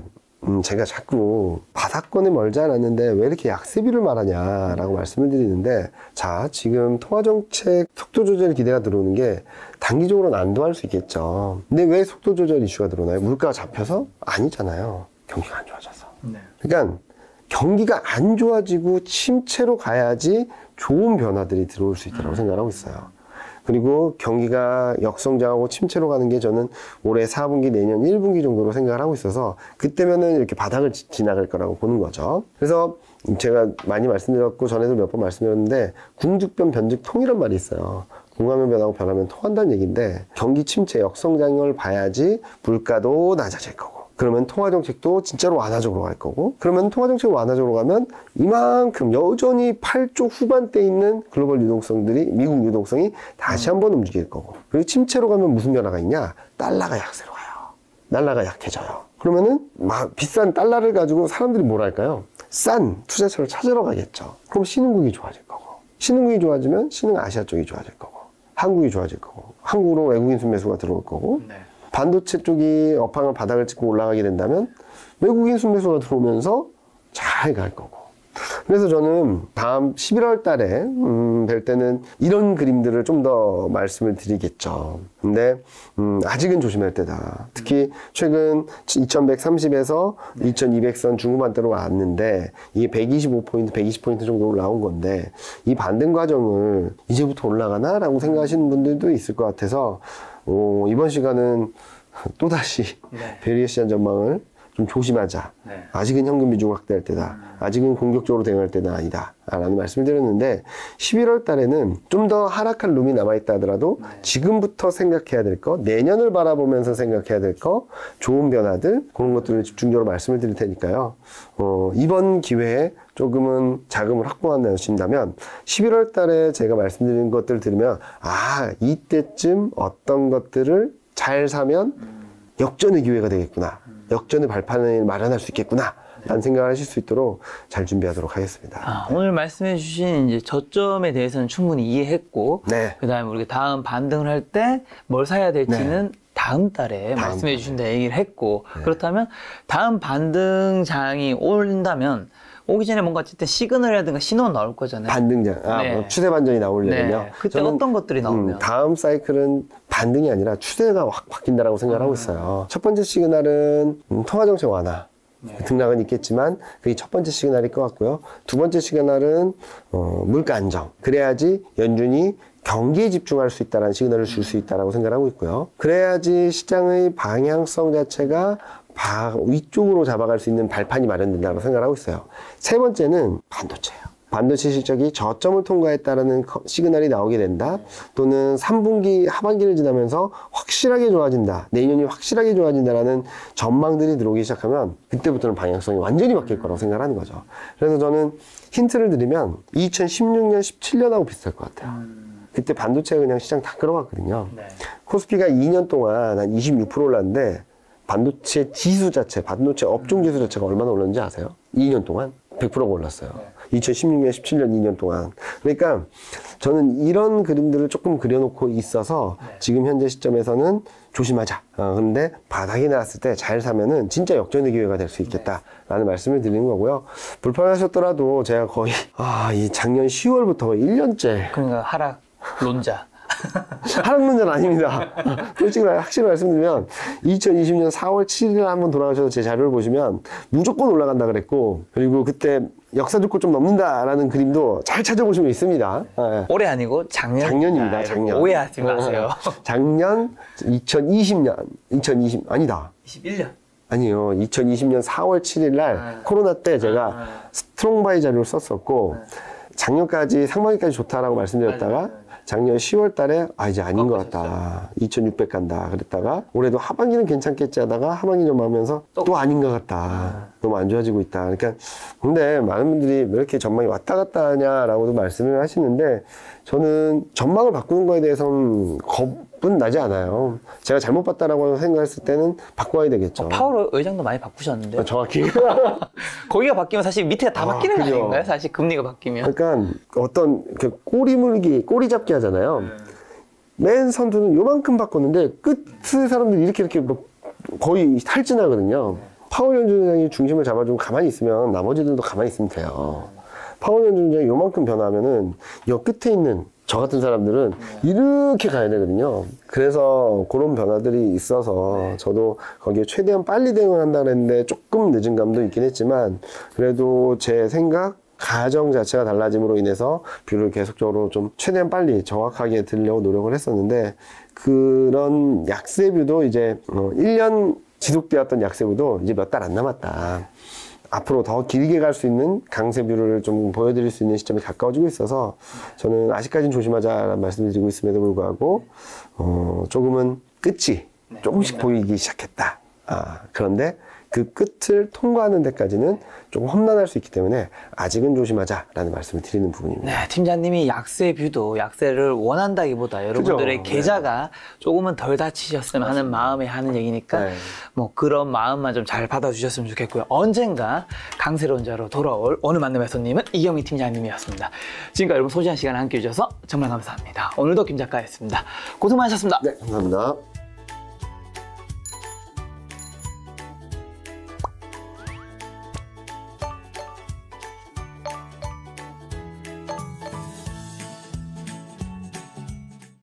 A: 제가 자꾸 바닥권에 멀지 않았는데 왜 이렇게 약세비를 말하냐라고 말씀을 드리는데, 자, 지금 통화정책 속도 조절 기대가 들어오는 게 단기적으로는 안도할 수 있겠죠. 근데 왜 속도 조절 이슈가 들어오나요? 물가가 잡혀서? 아니잖아요. 경기가 안 좋아져서. 그러니까 경기가 안 좋아지고 침체로 가야지 좋은 변화들이 들어올 수 있다고 생각하고 있어요. 그리고 경기가 역성장하고 침체로 가는 게 저는 올해 4분기, 내년 1분기 정도로 생각을 하고 있어서, 그때면은 이렇게 바닥을 지나갈 거라고 보는 거죠. 그래서 제가 많이 말씀드렸고 전에도 몇 번 말씀드렸는데, 궁죽변 변죽통이란 말이 있어요. 궁하면 변하고 변하면 통한다는 얘기인데, 경기 침체 역성장을 봐야지 물가도 낮아질 거고, 그러면 통화정책도 진짜로 완화적으로 갈 거고, 그러면 통화정책이 완화적으로 가면 이만큼 여전히 8조 후반대에 있는 글로벌 유동성들이, 미국 유동성이 다시 한번 움직일 거고, 그리고 침체로 가면 무슨 변화가 있냐? 달러가 약세로 가요. 달러가 약해져요. 그러면은 막 비싼 달러를 가지고 사람들이 뭘 할까요? 싼 투자처를 찾으러 가겠죠. 그럼 신흥국이 좋아질 거고, 신흥국이 좋아지면 신흥아시아 쪽이 좋아질 거고, 한국이 좋아질 거고, 한국으로 외국인 순매수가 들어올 거고, 반도체 쪽이 업황을 바닥을 찍고 올라가게 된다면 외국인 순매수가 들어오면서 잘 갈 거고. 그래서 저는 다음 11월 달에 뵐 때는 이런 그림들을 좀 더 말씀을 드리겠죠. 근데 아직은 조심할 때다. 특히 최근 2130에서 2200선 중후반대로 왔는데, 이게 125포인트, 120포인트 정도로 나온 건데, 이 반등 과정을 이제부터 올라가나? 라고 생각하시는 분들도 있을 것 같아서, 이번 시간은 또다시 베리에시한 전망을 좀 조심하자. 아직은 현금 비중 확대할 때다. 아직은 공격적으로 대응할 때는 아니다. 라는 말씀을 드렸는데, 11월 달에는 좀 더 하락할 룸이 남아있다 하더라도 지금부터 생각해야 될 거, 내년을 바라보면서 생각해야 될 거, 좋은 변화들, 그런 것들을 집중적으로 말씀을 드릴 테니까요. 이번 기회에 조금은 자금을 확보하신다면 11월 달에 제가 말씀드린 것들을 들으면, 아, 이때쯤 어떤 것들을 잘 사면 역전의 기회가 되겠구나. 역전의 발판을 마련할 수 있겠구나. 라는 생각을 하실 수 있도록 잘 준비하도록 하겠습니다.
B: 오늘 말씀해 주신 이제 저점에 대해서는 충분히 이해했고, 그 다음에 우리가 다음 반등을 할 때 뭘 사야 될지는 다음 달에 말씀해 주신다 얘기를 했고, 그렇다면 다음 반등장이 온다면 오기 전에 뭔가 어쨌든 시그널이라든가 신호가 나올 거잖아요.
A: 반등장, 뭐 추세 반전이 나오려면요.
B: 그때 어떤 것들이 나오면?
A: 다음 사이클은 반등이 아니라 추세가 확 바뀐다라고 생각을 하고 있어요. 첫 번째 시그널은 통화정책 완화. 등락은 있겠지만 그게 첫 번째 시그널일 것 같고요. 두 번째 시그널은 물가 안정. 그래야지 연준이 경기에 집중할 수 있다는 시그널을 줄 수 있다고 생각하고 있고요. 그래야지 시장의 방향성 자체가 위쪽으로 잡아갈 수 있는 발판이 마련된다고 생각을 하고 있어요. 세 번째는 반도체예요. 반도체 실적이 저점을 통과했다라는 시그널이 나오게 된다. 또는 3분기 하반기를 지나면서 확실하게 좋아진다. 내년이 확실하게 좋아진다라는 전망들이 들어오기 시작하면 그때부터는 방향성이 완전히 바뀔 거라고 생각하는 거죠. 그래서 저는 힌트를 드리면 2016년, 17년하고 비슷할 것 같아요. 그때 반도체가 그냥 시장 다 끌어갔거든요. 네. 코스피가 2년 동안 한 26% 올랐는데 반도체 지수 자체, 반도체 업종 지수 자체가 얼마나 올랐는지 아세요? 2년 동안 100%가 올랐어요. 네. 2016년, 17년 2년 동안. 그러니까 저는 이런 그림들을 조금 그려놓고 있어서 네. 지금 현재 시점에서는 조심하자. 근데 바닥이 나왔을 때 잘 사면은 진짜 역전의 기회가 될 수 있겠다라는 말씀을 드리는 거고요. 불편하셨더라도 제가 거의 이 작년 10월부터 1년째
B: 그러니까 하락론자.
A: 하락론자는 아닙니다. 솔직히 확실히 말씀드리면 2020년 4월 7일에 한번 돌아가셔서 제 자료를 보시면 무조건 올라간다 그랬고, 그리고 그때 역사 조건 좀 넘는다라는 그림도 잘 찾아보시면 있습니다. 네.
B: 올해 아니고 작년입니다.
A: 작년.
B: 오해하지 마세요.
A: 작년 2020 아니다.
B: 21년.
A: 아니요. 2020년 4월 7일 날 코로나 때 제가 스트롱바이 자료를 썼었고 작년까지 상반기까지 좋다라고 말씀드렸다가 작년 10월 달에 이제 아닌 것 같다. 2600 간다. 그랬다가 올해도 하반기는 괜찮겠지 하다가 하반기 좀 하면서 또 아닌 것 같다. 너무 안 좋아지고 있다. 그러니까 근데 많은 분들이 왜 이렇게 전망이 왔다 갔다 하냐라고도 말씀을 하시는데 저는 전망을 바꾸는 거에 대해서는 겁은 나지 않아요. 제가 잘못 봤다라고 생각했을 때는 바꿔야 되겠죠.
B: 파월 의장도 많이 바꾸셨는데요.
A: 정확히.
B: 거기가 바뀌면 사실 밑에가 다 바뀌는 거 아닌가요? 사실 금리가 바뀌면.
A: 그러니까 어떤 꼬리 물기, 꼬리 잡기 하잖아요. 맨 선두는 요만큼 바꿨는데 끝의 사람들이 이렇게 뭐 거의 탈진하거든요. 파월 연준장이 중심을 잡아주고 가만히 있으면 나머지들도 가만히 있으면 돼요. 파월 연준장이 요만큼 변화하면은 여 끝에 있는 저 같은 사람들은 이렇게 가야 되거든요. 그래서 그런 변화들이 있어서 저도 거기에 최대한 빨리 대응을 한다고 했는데 조금 늦은 감도 있긴 했지만 그래도 제 생각, 가정 자체가 달라짐으로 인해서 뷰를 계속적으로 좀 최대한 빨리 정확하게 들려고 노력을 했었는데 그런 약세뷰도 이제 1년 지속되었던 약세뷰도 이제 몇 달 안 남았다. 앞으로 더 길게 갈 수 있는 강세뷰를 좀 보여드릴 수 있는 시점이 가까워지고 있어서 저는 아직까지는 조심하자라는 말씀을 드리고 있음에도 불구하고 조금은 끝이 조금씩 보이기 시작했다. 그런데 그 끝을 통과하는 데까지는 조금 험난할 수 있기 때문에 아직은 조심하자라는 말씀을 드리는 부분입니다.
B: 네, 팀장님이 약세 뷰도 약세를 원한다기보다 여러분들의
A: 그죠?
B: 계좌가 조금은 덜 다치셨으면 하는 마음에 하는 얘기니까 뭐 그런 마음만 좀 잘 받아주셨으면 좋겠고요. 언젠가 강세로운 자로 돌아올 오늘 만남의 손님은 이경희 팀장님이었습니다. 지금까지 여러분 소중한 시간 함께 해주셔서 정말 감사합니다. 오늘도 김 작가였습니다. 고생 많으셨습니다.
A: 네, 감사합니다.